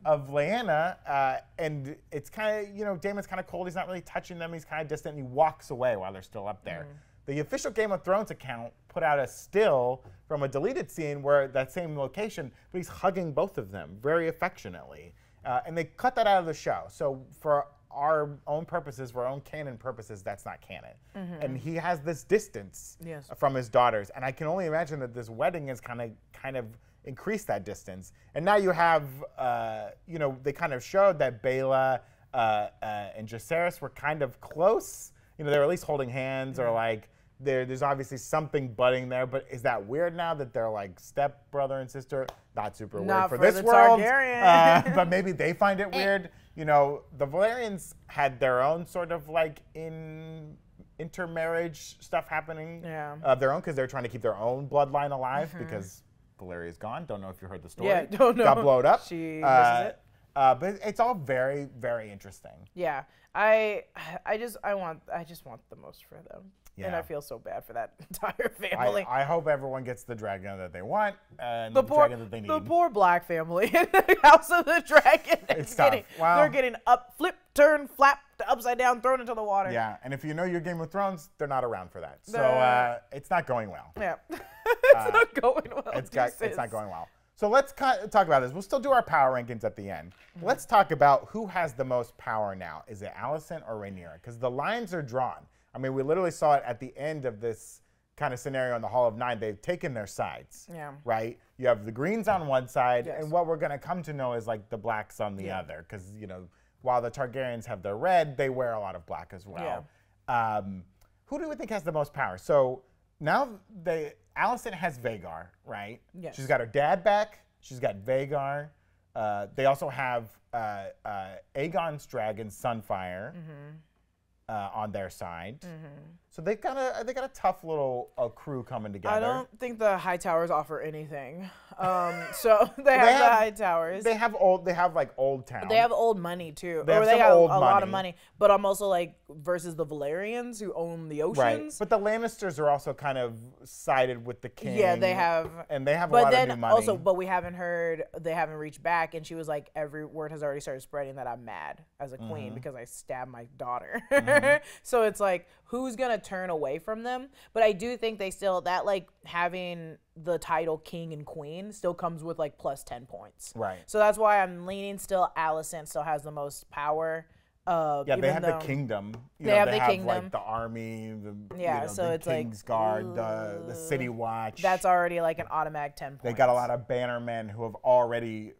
of Lyanna. And it's kind of, Daemon's kind of cold. He's not really touching them. He's kind of distant. And he walks away while they're still up there. The official Game of Thrones account put out a still from a deleted scene where that same location, but he's hugging both of them very affectionately. And they cut that out of the show. So for our own purposes, for our own canon purposes, that's not canon. And he has this distance Yes. from his daughters. And I can only imagine that this wedding is kind of increased that distance. And now you have, they kind of showed that Bela and Jacaerys were kind of close. You know, they were at least holding hands, or like there's obviously something budding there. But is that weird now that they're like step brother and sister? Not super weird for this the world. Targaryen. But maybe they find it weird. You know, the Valerians had their own sort of like intermarriage stuff happening of their own, because they're trying to keep their own bloodline alive because Valeria's gone. Don't know if you heard the story. Yeah, don't know. Got blowed up. She misses it. But it's all very, very interesting. Yeah, I just want the most for them, and Yeah. I feel so bad for that entire family. I hope everyone gets the dragon that they want and the dragon that they need. The poor black family in the House of the Dragon. It's tough. Wow. They're getting up, turned, flapped, upside down, thrown into the water. Yeah, and if you know your Game of Thrones, they're not around for that. So it's not going well. Yeah, it's not going well. It's not going well. So let's talk about this. We'll still do our power rankings at the end. Let's talk about who has the most power now. Is it Alicent or Rhaenyra? Because the lines are drawn. I mean, we literally saw it at the end of this kind of scenario in the Hall of Nine. They've taken their sides. Yeah. Right? You have the Greens on one side, Yes. and what we're going to come to know is like the Blacks on the other. Because, you know, while the Targaryens have their red, they wear a lot of black as well. Yeah. Who do we think has the most power? So now Alicent has Vhagar, right? Yes. She's got her dad back. She's got Vhagar. They also have Aegon's dragon, Sunfire, on their side. So they got a tough little crew coming together. I don't think the High Towers offer anything. So they have the High Towers. They have like Old Town. They have old money too. They have they some have old a lot of money. money. But I'm also like versus the Valerians who own the oceans. Right. But the Lannisters are also kind of sided with the king. Yeah, they have. And they have a But lot then of new money. also, but we haven't heard, they haven't reached back. And she was like, every word has already started spreading that I'm mad as a queen because I stabbed my daughter. So it's like, who's going to turn away from them? But I do think they still, that like having the title king and queen still comes with like plus 10 points. Right. So that's why I'm leaning still Alicent still has the most power. Yeah, they have the kingdom. You They know, have they the have kingdom. like the army, So the it's like, King's Guard, the City Watch. That's already like an automatic 10 points. They got a lot of bannermen who have already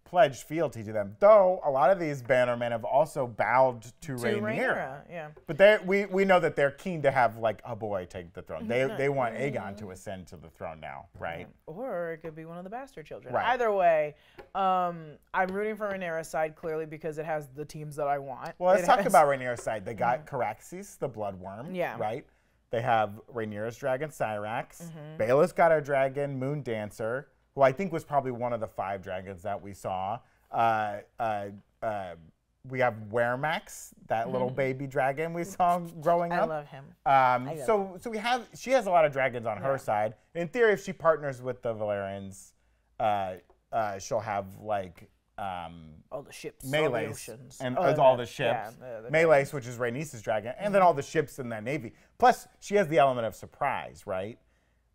pledged fealty to them. Though a lot of these bannermen have also bowed to Rhaenyra. Yeah. But we know that they're keen to have like a boy take the throne. They want Aegon to ascend to the throne now, right? Or it could be one of the bastard children. Right. Either way, I'm rooting for Rhaenyra's side clearly because it has the teams that I want. Well, let's It talk has- about Rhaenyra's side. They got Caraxes, the Bloodworm. Yeah. Right? They have Rhaenyra's dragon, Syrax. Mm-hmm. Baela's got her dragon, Moon Dancer, who I think was probably one of the 5 dragons that we saw. We have Weremax, that little baby dragon we saw growing Mm-hmm. I up. love him. So she has a lot of dragons on her side. In theory, if she partners with the Valerians, she'll have like All the ships, all the Melees oceans. and Oh, all the ships. Yeah, the Melees, which is Rhaenys's dragon, and then all the ships in that navy. Plus, she has the element of surprise, right?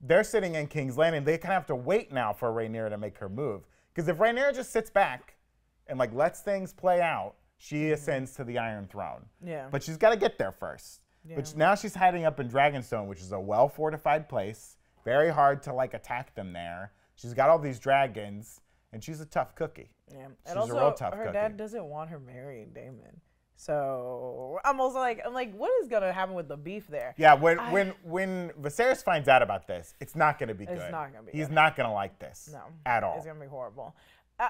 They're sitting in King's Landing. They kind of have to wait now for Rhaenyra to make her move. Because if Rhaenyra just sits back and like lets things play out, she ascends to the Iron Throne. Yeah. But she's got to get there first. But now she's hiding up in Dragonstone, which is a well-fortified place. Very hard to like attack them there. She's got all these dragons, and she's a tough cookie. Yeah. She's And also, a real tough her cookie. dad doesn't want her marrying Daemon. So I'm also like, what is gonna happen with the beef there? Yeah, when Viserys finds out about this, it's not going to be good. It's not gonna be He's good. not going to like this at all. It's gonna be horrible.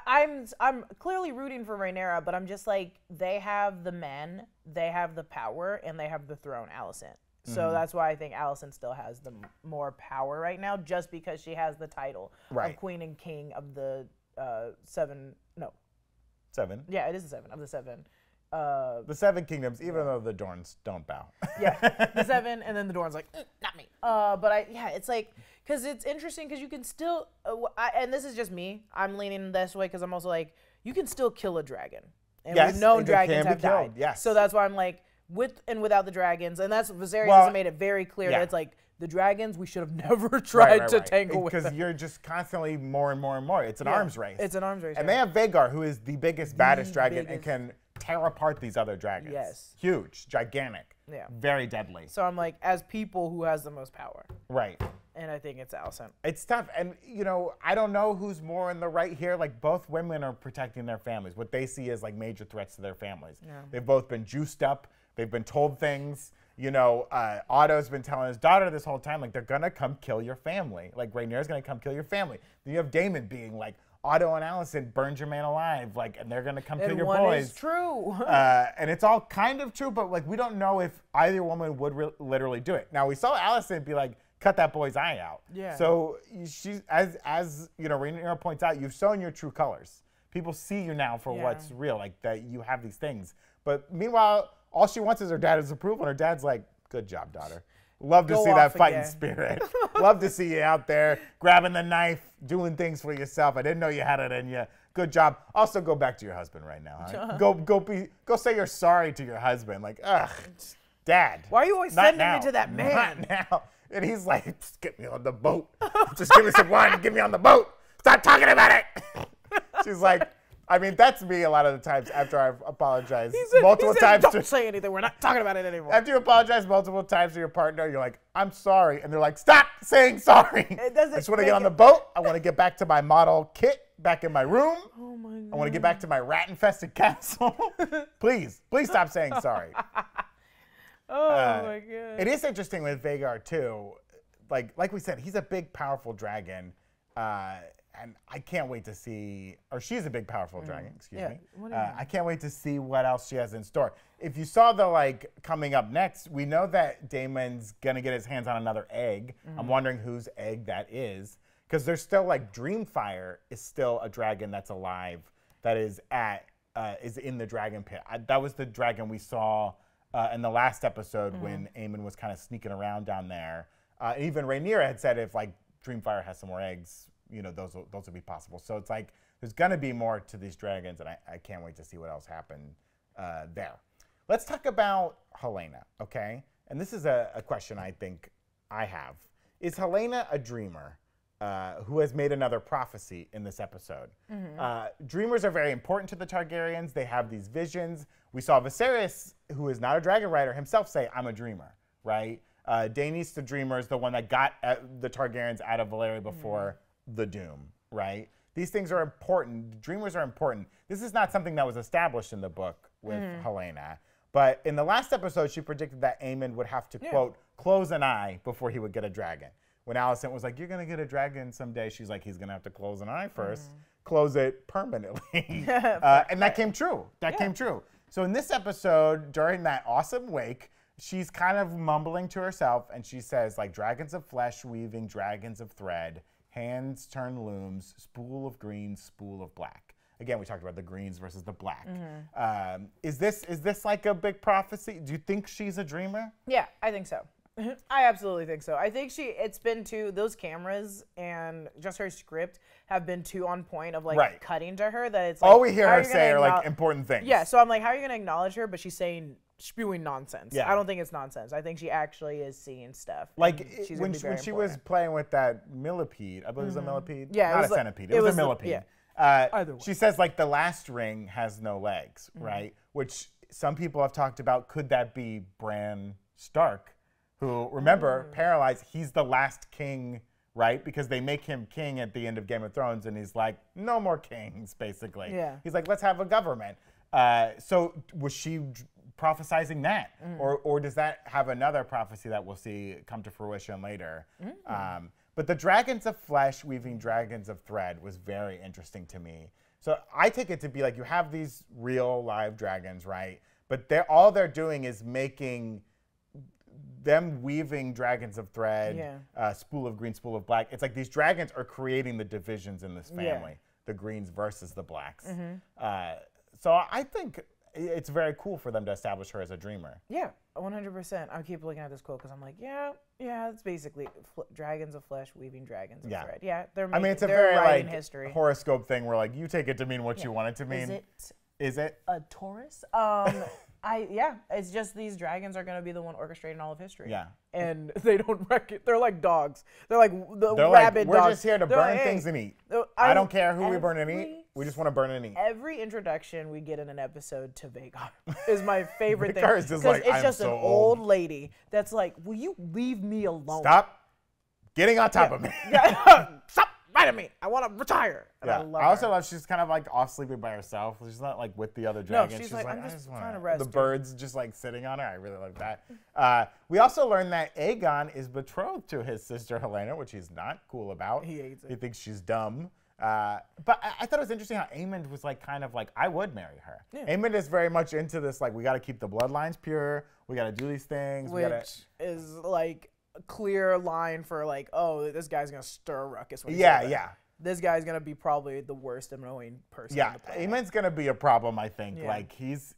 I'm clearly rooting for Rhaenyra, but I'm just like, they have the men, they have the power, and they have the throne, Alicent. So that's why I think Alicent still has the more power right now, just because she has the title Right. of Queen and King of the 7. No, 7. yeah, it is the 7 of the 7. The 7 kingdoms, even though the Dorns don't bow. Yeah, the 7, and then the Dorn's like, not me. But it's like, because it's interesting because you can still, and this is just me, I'm leaning this way because I'm also like, you can still kill a dragon. And Yes, we've known they dragons can be have died. killed, yes. So that's why I'm like, with and without the dragons, and that's, Viserys Well, has made it very clear yeah. that it's like, the dragons, we should have never tried to tangle with Because them. you're just constantly more and more and more. It's an arms race. It's an arms race. And yeah. they have Vhagar, who is the biggest, baddest dragon and biggest. can tear apart these other dragons. Yes. Huge, gigantic. Yeah. Very deadly. So I'm like, as people, who has the most power? Right. And I think it's Alicent. It's tough. And, you know, I don't know who's more in the right here. Like, both women are protecting their families. What they see as, like, major threats to their families. Yeah. They've both been juiced up. They've been told things. You know, Otto's been telling his daughter this whole time, like, they're going to come kill your family. Like, Rhaenyra's going to come kill your family. Then you have Daemon being like, Otto and Alicent burned your man alive, like, and they're gonna come kill your boys. And one is true. And it's all kind of true, but like we don't know if either woman would literally do it. Now we saw Alicent be like, cut that boy's eye out. Yeah. So she's as you know, Rhaenyra points out, you've shown your true colors. People see you now for what's real, like that you have these things. But meanwhile, all she wants is her dad's approval, and her dad's like, good job, daughter. Love to see that fighting spirit. Love to see you out there grabbing the knife, doing things for yourself. I didn't know you had it in you. Good job. Also, go back to your husband right now. Huh? Go say you're sorry to your husband. Like, ugh, Dad. Why are you always sending me to that man? Not now. And he's like, just get me on the boat. Just give me some wine and get me on the boat. Stop talking about it. She's like, I mean, that's me a lot of the times after I've apologized multiple times. Don't say anything. We're not talking about it anymore. After you apologize multiple times to your partner, you're like, I'm sorry. And they're like, stop saying sorry. I just want to get on the boat. I want to get back to my model kit back in my room. Oh, my God. I want to get back to my rat-infested castle. Please stop saying sorry. Oh, my God. It is interesting with Vhagar, too. Like we said, he's a big, powerful dragon. And I can't wait to see, or she's a big, powerful dragon, excuse me. I can't wait to see what else she has in store. If you saw the, like, coming up next, we know that Daemon's going to get his hands on another egg. I'm wondering whose egg that is. Because there's still, like, Dreamfire is still a dragon that's alive that is is in the dragon pit. That was the dragon we saw in the last episode when Aemon was kind of sneaking around down there. Even Rhaenyra had said if, like, Dreamfire has some more eggs, you know, those will be possible. So it's like there's going to be more to these dragons, and I can't wait to see what else happened there. Let's talk about Helaena, okay? And this is a question I think I have. Is Helaena a dreamer who has made another prophecy in this episode? Dreamers are very important to the Targaryens. They have these visions. We saw Viserys, who is not a dragon rider, himself say, I'm a dreamer, right? Daenys the Dreamer is the one that got the Targaryens out of Valyria before the Doom, right? These things are important. Dreamers are important. This is not something that was established in the book with Helaena. But in the last episode, she predicted that Aemon would have to, quote, close an eye before he would get a dragon. When Alicent was like, you're going to get a dragon someday, she's like, he's going to have to close an eye first. Close it permanently. And that came true. That came true. So in this episode, during that awesome wake, she's kind of mumbling to herself, and she says, like, dragons of flesh weaving, dragons of thread, hands turn looms, spool of green, spool of black. Again, we talked about the greens versus the black. Is this like a big prophecy? Do you think she's a dreamer? Yeah, I think so. I absolutely think so. I think it's been too, those cameras and just her script have been too on point of like cutting to her that it's like. All we hear her say are like important things. Yeah, so I'm like, how are you going to acknowledge her? But she's saying, spewing nonsense. Yeah. I don't think it's nonsense. I think she actually is seeing stuff. Like when she was playing with that millipede, I believe it was a millipede. Yeah, not a centipede. It was a millipede. Either way. She says like the last ring has no legs, right? Which some people have talked about. Could that be Bran Stark, who remember paralyzed? He's the last king, right? Because they make him king at the end of Game of Thrones, and he's like, no more kings, basically. Yeah. He's like, let's have a government. So was she prophesizing that, or does that have another prophecy that we'll see come to fruition later? But the dragons of flesh weaving dragons of thread was very interesting to me. So I take it to be like you have these real live dragons, right? But all they're doing is making them weaving dragons of thread, spool of green, spool of black. It's like these dragons are creating the divisions in this family, the greens versus the blacks. So I think it's very cool for them to establish her as a dreamer. Yeah, 100%. I keep looking at this quote because I'm like, yeah, it's basically dragons of flesh weaving dragons of thread. Yeah, I mean, it's a very like history horoscope thing where like you take it to mean what you want it to mean. Is it a Taurus? It's just these dragons are gonna be the one orchestrating all of history. Yeah, and they don't reckon. They're like dogs. They're like rabid dogs. We're just here to burn things and eat. I don't care who we burn and eat. We just want to burn and eat. Every introduction we get in an episode to Vhagar is my favorite thing. Because it's just an old lady that's like, will you leave me alone? Stop getting on top of me. Stop biting me. I want to retire. And Yeah. I love I also her. love she's kind of like off sleeping by herself. She's not like with the other dragons. she's like, I'm I just wanna-" trying to rest The here. birds just like sitting on her. I really like that. We also learned that Aegon is betrothed to his sister Helena, which he's not cool about. He hates it. He thinks she's dumb. But I thought it was interesting how Aemond was like kind of like, I would marry her. Yeah. Aemond is very much into this, like, we got to keep the bloodlines pure. We got to do these things. we gotta, Which is like a clear line for like, oh, this guy's going to stir a ruckus. When he yeah, says that. yeah. This guy's going to be probably the worst annoying person. Yeah, on the planet. Aemond's gonna be a problem, I think. Yeah. Like he's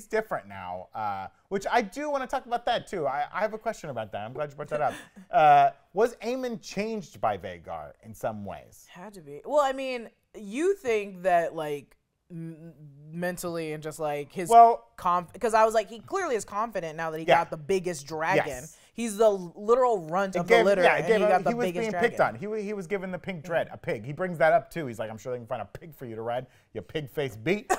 different now, which I do want to talk about that too. I have a question about that. I'm glad you brought that up. Was Aemond changed by Vhagar in some ways? Had to be. Well, I mean, you think that like mentally and just like his because I was like, he clearly is confident now that he got the biggest dragon. Yes. He's the literal runt of the litter, and he got the he was biggest being dragon. picked on. He was given the pink dread, a pig. He brings that up too. He's like, I'm sure they can find a pig for you to ride. You pig-faced beat.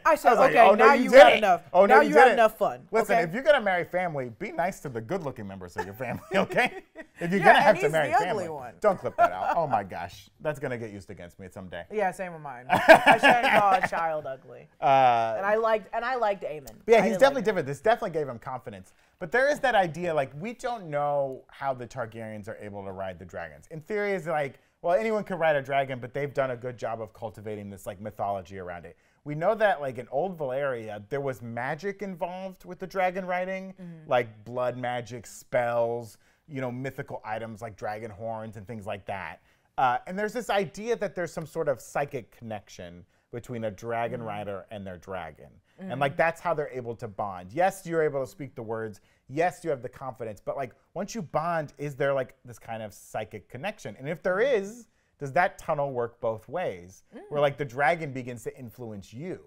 I said, like, okay, oh, no, now you you did had it. enough. Oh, no, now you you did had it. enough fun. Listen, okay? if you're gonna marry family, be nice to the good-looking members of your family, okay? If you're Yeah, gonna and have to he's marry the ugly family, one. don't clip that out. Oh my gosh, that's gonna get used against me someday. Yeah, same with mine. I shouldn't call a child ugly. And I liked Aemond. Yeah, I he's did definitely like different. This definitely gave him confidence. But there is that idea, like, we don't know how the Targaryens are able to ride the dragons. In theory, it's like, well, anyone could ride a dragon, but they've done a good job of cultivating this, like, mythology around it. We know that, like, in old Valyria, there was magic involved with the dragon riding, like blood magic, spells, you know, mythical items like dragon horns and things like that. And there's this idea that there's some sort of psychic connection between a dragon rider and their dragon. And like that's how they're able to bond. Yes, you're able to speak the words. Yes, you have the confidence. But like once you bond, is there like this kind of psychic connection? And if there is, does that tunnel work both ways? Where like the dragon begins to influence you?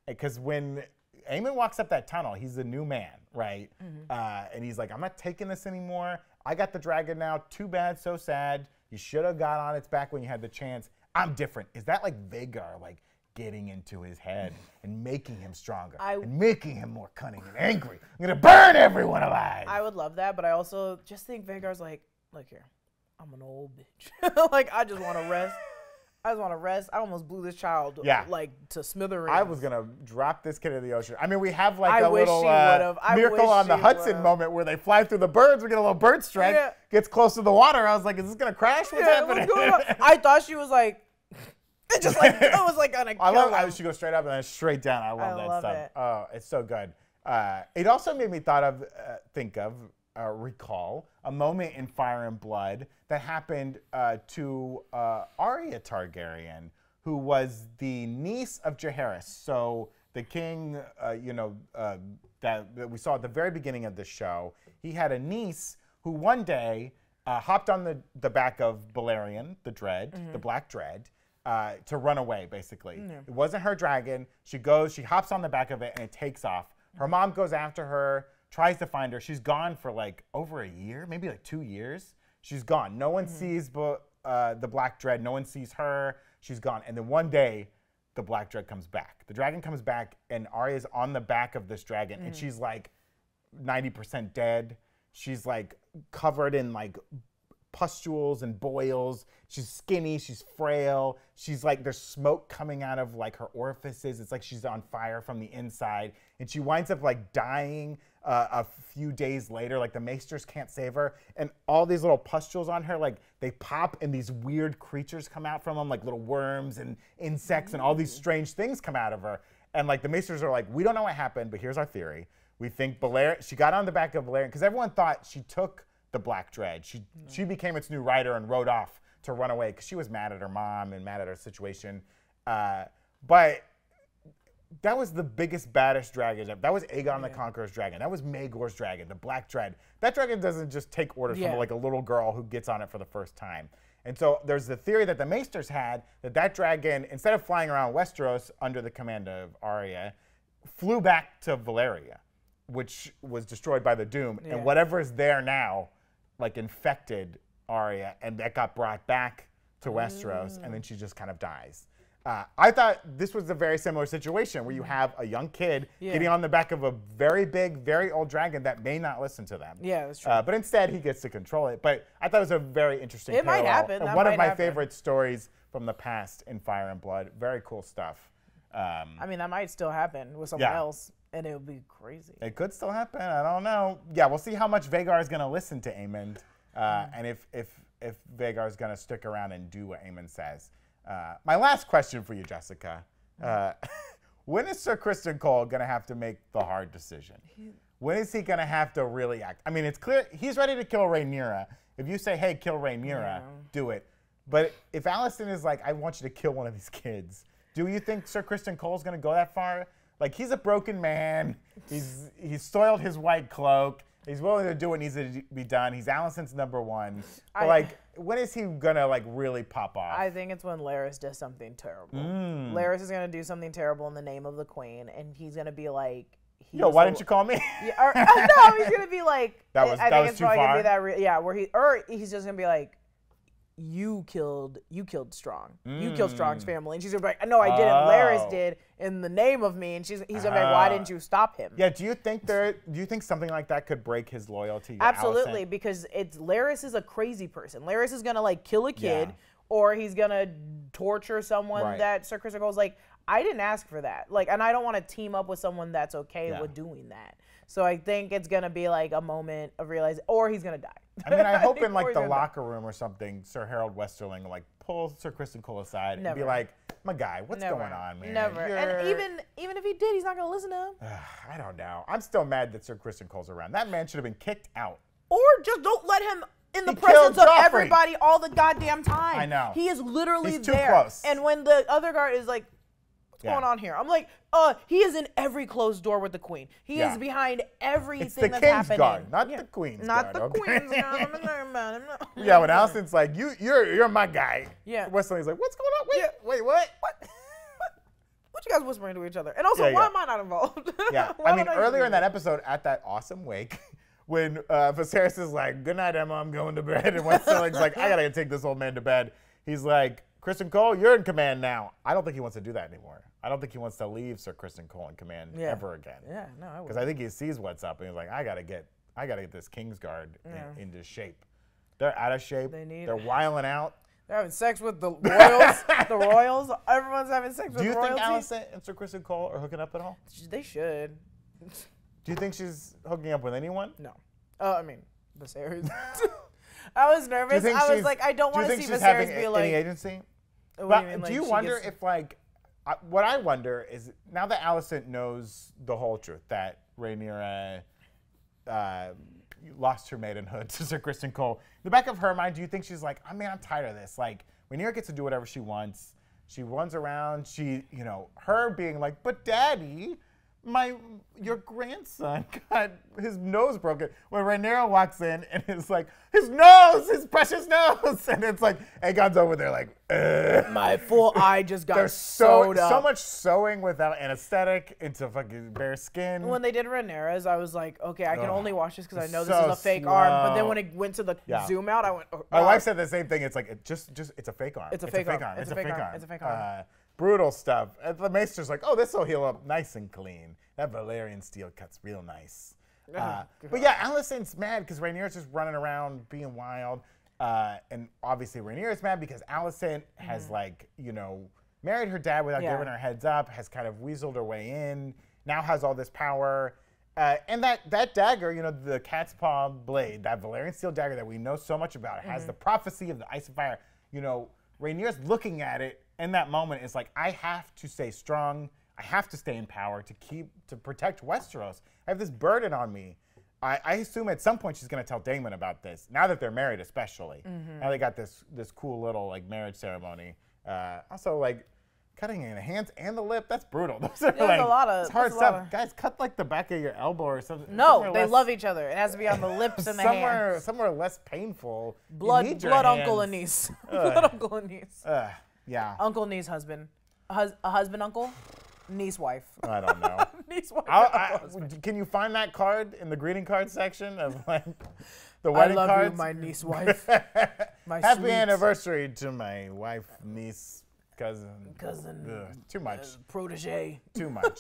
Because when Aemond walks up that tunnel, he's a new man, right? And he's like, I'm not taking this anymore. I got the dragon now. Too bad, so sad. You should have got on its back when you had the chance. I'm different. Is that like Vhagar, like getting into his head and making him stronger and making him more cunning and angry? I'm gonna burn everyone alive. I would love that, but I also just think Vhagar's like, look here, I'm an old bitch. Like I just want to rest. I just want to rest. I almost blew this child like to smithereens. I was gonna drop this kid in the ocean. I mean, we have like I a wish little she would've. I Miracle wish on the she Hudson would've. moment where they fly through the birds. We get a little bird strike. Yeah. Gets close to the water. I was like, is this gonna crash? What's happening? What's going on? I thought she was like, it just like it was like gonna kill I love him. how she goes straight up and then straight down. I love that love stuff. it. Oh, it's so good. It also made me recall a moment in Fire and Blood that happened to Arya Targaryen, who was the niece of Jaehaerys. So the king, that we saw at the very beginning of the show, he had a niece who one day hopped on the back of Balerion, the Dread, the Black Dread, to run away, basically. It wasn't her dragon. She hops on the back of it, and it takes off. Her mom goes after her, tries to find her. She's gone for like over a year, maybe like 2 years. She's gone. No one sees the Black Dread. No one sees her. She's gone. And then one day, the Black Dread comes back. The dragon comes back, and Arya's on the back of this dragon, and she's like 90% dead. She's like covered in like pustules and boils. She's skinny, she's frail. She's like, there's smoke coming out of like her orifices. It's like she's on fire from the inside. And she winds up like dying a few days later. Like the Maesters can't save her. And all these little pustules on her, like they pop and these weird creatures come out from them, like little worms and insects and all these strange things come out of her. And like the Maesters are like, we don't know what happened, but here's our theory. We think she got on the back of Balerion, because everyone thought she took the Black Dread. She became its new rider and rode off to run away because she was mad at her mom and mad at her situation. But that was the biggest, baddest dragon ever. That was Aegon the Conqueror's dragon. That was Maegor's dragon, the Black Dread. That dragon doesn't just take orders from like a little girl who gets on it for the first time. And so there's the theory that the Maesters had that dragon, instead of flying around Westeros under the command of Arya, flew back to Valyria, which was destroyed by the Doom. And whatever is there now, like infected Arya, and that got brought back to Westeros, and then she just kind of dies. I thought this was a very similar situation where you have a young kid getting on the back of a very big, very old dragon that may not listen to them. Yeah, that's true. But instead, he gets to control it. But I thought it was a very interesting It might parallel, happen. and That one of might my happen. favorite stories from the past in Fire and Blood. Very cool stuff. I mean, that might still happen with someone else, and it would be crazy. It could still happen. I don't know. Yeah, we'll see how much Vhagar is going to listen to Aemond, and if Vhagar is going to stick around and do what Aemond says. My last question for you, Jessica. When is Sir Criston Cole going to have to make the hard decision? When is he going to have to really act? I mean, it's clear he's ready to kill Rhaenyra. If you say, hey, kill Rhaenyra, do it. But if Alicent is like, I want you to kill one of these kids, do you think Sir Criston Cole's going to go that far? Like, he's a broken man. He's soiled his white cloak. He's willing to do what needs to be done. He's Alicent's #1. But like, when is he gonna like really pop off? I think it's when Larys does something terrible. Larys is gonna do something terrible in the name of the queen, and he's gonna be like, Yo, why didn't you call me? Yeah, or, no, he's gonna be like, that was it's too probably far. gonna be that, where he's just gonna be like, you killed Strong. You killed Strong's family. And she's gonna be like, no, I didn't. Larys did in the name of me. And he's gonna be like, why didn't you stop him? Yeah, do you think something like that could break his loyalty to Absolutely, Alicent? because Larys is a crazy person. Larys is gonna like kill a kid, or he's gonna torture someone that Sir Criston Cole's like, I didn't ask for that. Like, and I don't want to team up with someone that's okay with doing that. So I think it's gonna be like a moment of realizing, or he's gonna die. I mean, I hope in like the locker room or something, Sir Harold Westerling will like pull Sir Criston Cole aside and be like, my guy, what's going on, man? Never. And even if he did, he's not gonna listen to him. I don't know. I'm still mad that Sir Criston Cole's around. That man should have been kicked out. Or just don't let him in the presence of Joffrey. everybody all the goddamn time. I know. He is literally He's too there. close. And when the other guard is like, what's going on here? I'm like, he is in every closed door with the queen. He is behind everything it's the that's King's happening. Guard, not the Queen's Not Guard. the Queen's Guard. I'm not talking about him. Yeah, when Alicent's like, you're my guy. Yeah. Westerling's like, what's going on? Wait, what? What you guys whispering to each other? And also, why am I not involved? Yeah, I mean, earlier in that episode, at that awesome wake, when Viserys is like, good night, Emma, I'm going to bed, and Westerling's like, I gotta take this old man to bed. He's like, Criston Cole, you're in command now. I don't think he wants to do that anymore. I don't think he wants to leave Sir Criston Cole in command ever again. Yeah, no, I would. Because I think he sees what's up, and he's like, I gotta get this Kingsguard into shape. They're out of shape. They're wiling out. They're having sex with the royals. The royals. Everyone's having sex with royalty. Do you think Alicent and Sir Criston Cole are hooking up at all? They should. Do you think she's hooking up with anyone? No. I mean, Viserys. I was nervous. I was like, I don't want to see Viserys be like. Any agency? What do you mean, do you wonder if like, what I wonder is now that Alicent knows the whole truth that Rhaenyra lost her maidenhood to Sir Criston Cole. In the back of her mind, do you think she's like, I mean, I'm tired of this. Like, Rhaenyra gets to do whatever she wants. She runs around. Her being like, but Daddy, your grandson got his nose broken. When Rhaenyra walks in and is like, his precious nose. And it's like, Aegon's over there like, my full eye just got There's sewed up. so much sewing without anesthetic into fucking bare skin. When they did Rhaenyra's, I was like, okay, I can only watch this because I know this is a fake arm. But then when it went to the zoom out, I went, oh, my wife said the same thing. It's like, it's a fake arm. It's a fake arm. It's a fake arm. It's a fake arm. Brutal stuff. And the Maester's like, oh, this will heal up nice and clean. That Valyrian steel cuts real nice. But yeah, Alicent's mad because Rhaenyra's just running around being wild. And obviously Rhaenyra's mad because Alicent has married her dad without giving her heads up, has kind of weaseled her way in, now has all this power. And that dagger, the cat's paw blade, that Valyrian steel dagger that we know so much about, has the prophecy of the Ice and Fire. Rhaenyra's looking at it in that moment. It's like, I have to stay strong. I have to stay in power to protect Westeros. I have this burden on me. I assume at some point she's going to tell Daemon about this, now that they're married especially. Now they got this cool little marriage ceremony. Also, cutting in the hands and the lip, that's brutal. Those are a lot of hard stuff. Guys, cut the back of your elbow or something. No, they love each other. It has to be on the lips and the hands. Somewhere less painful. Blood uncle and niece. Blood uncle and niece. Yeah. Uncle, niece, husband. A husband, uncle, niece, wife. I don't know. Niece, wife. Can you find that card in the greeting card section of the wedding cards? I love you, my niece, wife. My Happy sweet. anniversary to my wife, niece, Cousin. Too much. Protege. Too much.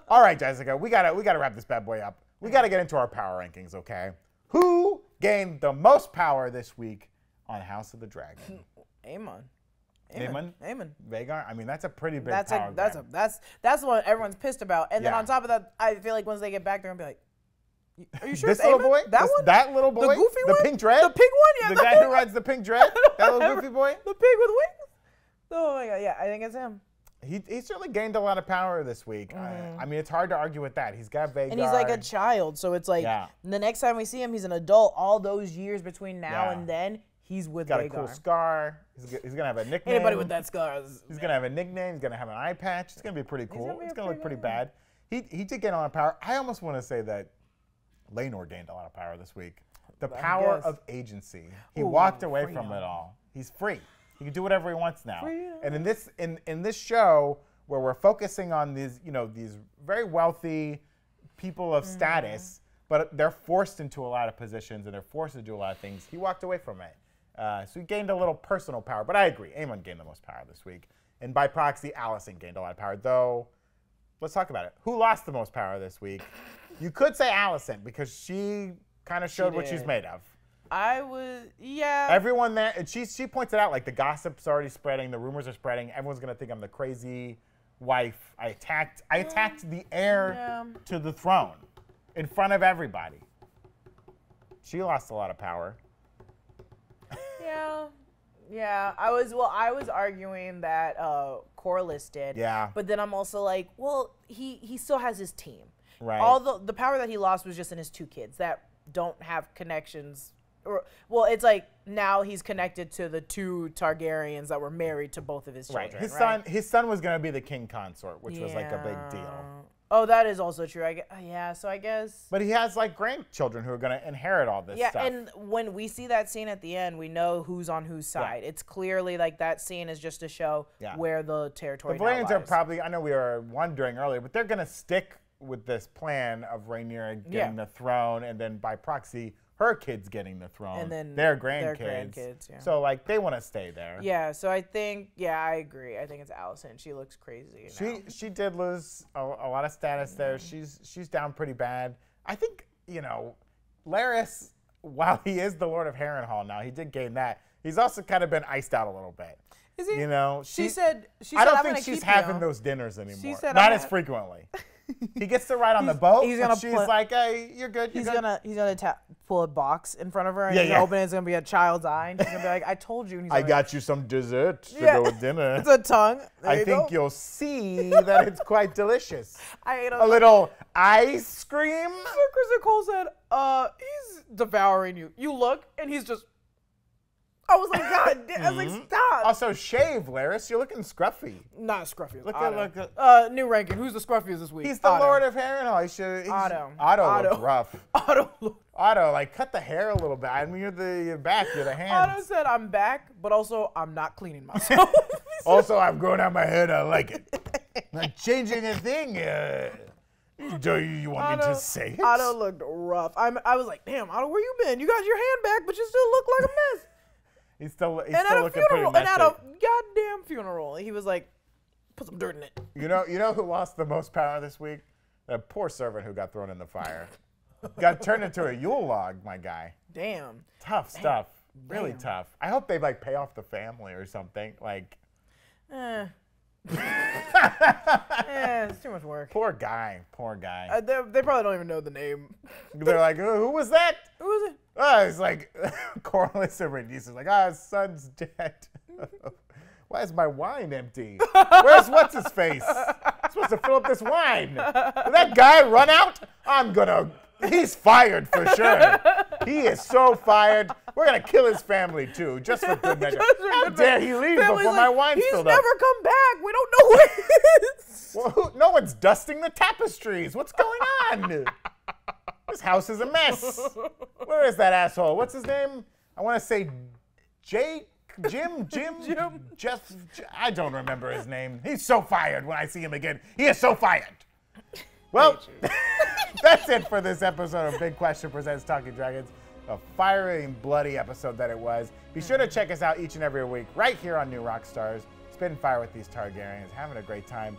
All right, Jessica, we gotta wrap this bad boy up. We gotta get into our power rankings, okay? Who gained the most power this week on House of the Dragon? Aemon. Vhagar? I mean, that's a pretty big That's power. that's what everyone's pissed about. And then Yeah. on top of that, I feel like once they get back, they're gonna be like, "Are you sure This it's little Aemon? boy? That one? That little boy? The goofy the one? pink dread? The pig one? Yeah. The guy who rides the pink dread? That little goofy boy? The pig with wings? Oh my god, yeah, I think it's him. He certainly gained a lot of power this week. I mean, it's hard to argue with that. He's got Vhagar. And he's like a child, so it's like the next time we see him, he's an adult. All those years between now and then, he's with got Vhagar. a cool scar. He's gonna have a nickname. Anybody with that scar is... He's gonna have a nickname. He's gonna have an eye patch. It's gonna be pretty cool. It's gonna look pretty good bad. He did gain a lot of power. I almost want to say that Laenor gained a lot of power this week. The power guess. of agency. He walked away from it all. He's free. He can do whatever he wants now. And in this show where we're focusing on these these very wealthy people of status, but they're forced into a lot of positions and they're forced to do a lot of things. He walked away from it. So he gained a little personal power. But I agree, Aemon gained the most power this week. And by proxy, Alicent gained a lot of power. Though, let's talk about it. Who lost the most power this week? You could say Alicent because she kind of showed what she's made of. Everyone there, and she points it out, like the gossip's already spreading, the rumors are spreading. Everyone's gonna think I'm the crazy wife. I attacked the heir to the throne in front of everybody. She lost a lot of power. Yeah. I was arguing that Corlys did. Yeah. But then I'm also like, well, he still has his team. Right. All the power that he lost was just in his two kids that don't have connections. Well, it's like now he's connected to the two Targaryens that were married to both of his children. His son was gonna be the king consort, which was like a big deal. Oh, that is also true. So I guess. But he has like grandchildren who are gonna inherit all this stuff. Yeah, and when we see that scene at the end, we know who's on whose side. It's clearly like that scene is just to show where the territory. The Valyrians are probably. I know we were wondering earlier, but they're gonna stick with this plan of Rhaenyra getting the throne, and then by proxy, her kids getting the throne, and then their grandkids. So like they want to stay there. Yeah. So I think I agree. I think it's Alicent. She looks crazy. She did lose a lot of status there. She's down pretty bad. I think Larys, while he is the Lord of Harrenhal now, he did gain that. He's also kind of been iced out a little bit. Is he? She said. I don't think she's having those dinners anymore. She said, not as frequently. He gets to ride on the boat. She's like, "Hey, you're good." He's gonna pull a box in front of her and he's gonna open it. It's gonna be a child's eye. And she's gonna be like, "I told you." And I got you some dessert to go with dinner. It's a tongue. I think you'll see that it's quite delicious. I ate a little ice cream. So Kristen Cole said, "He's devouring you. You look, and he's just." I was like, God damn. I was like, stop. Also, shave, Larys. You're looking scruffy. Not scruffy. Look at new ranking. Who's the scruffiest this week? He's the Lord of Harrenhal. Otto looked rough. Otto, like, cut the hair a little bit. I mean, you're back. You're the hands. Otto said, I'm back, but also I'm not cleaning myself. Also, I've grown out my hair. I like it. Not changing a thing. Do you want me to say it? Otto looked rough. I was like, damn, Otto, where you been? You got your hand back, but you still look like a mess. He's still looking pretty messy. And at a goddamn funeral, he was like, put some dirt in it. You know who lost the most power this week? That poor servant who got thrown in the fire. Got turned into a Yule log, my guy. Damn. Tough stuff. Really tough. I hope they like pay off the family or something. Like. It's too much work. Poor guy. They probably don't even know the name. They're like, who was that? Who was it? Oh, it's like Corlys and Rhaenys is like, his son's dead. Why is my wine empty? Where's what's his face? I'm supposed to fill up this wine. Did that guy run out? He's fired for sure. He is so fired. We're gonna kill his family too, just for good measure. How dare he leave before my wine's filled up? He's never come back. We don't know where he is. Well, no one's dusting the tapestries. What's going on? This house is a mess. Where is that asshole? What's his name? I want to say Jim, Jeff. I don't remember his name. He's so fired when I see him again. He is so fired. Well, that's it for this episode of Big Question Presents Talking Dragons. A fiery and bloody episode that it was. Be sure to check us out each and every week right here on New Rockstars. spitting fire with these Targaryens, having a great time.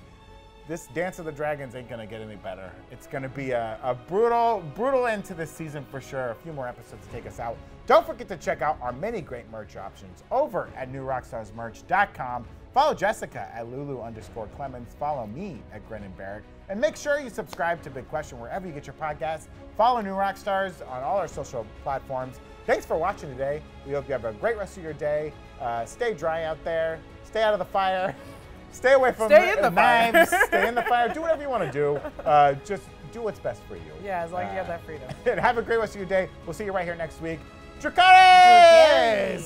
This Dance of the Dragons ain't gonna get any better. It's gonna be a brutal end to this season for sure. A few more episodes to take us out. Don't forget to check out our many great merch options over at newrockstarsmerch.com. Follow Jessica at Lulu_Clemens. Follow me at Grennan Barrick. And make sure you subscribe to Big Question wherever you get your podcasts. Follow New Rockstars on all our social platforms. Thanks for watching today. We hope you have a great rest of your day. Stay dry out there. Stay out of the fire. Stay away from knives. Stay in the fire. Do whatever you want to do. Just do what's best for you. Yeah, as long as you have that freedom. And have a great rest of your day. We'll see you right here next week. Drew Carey!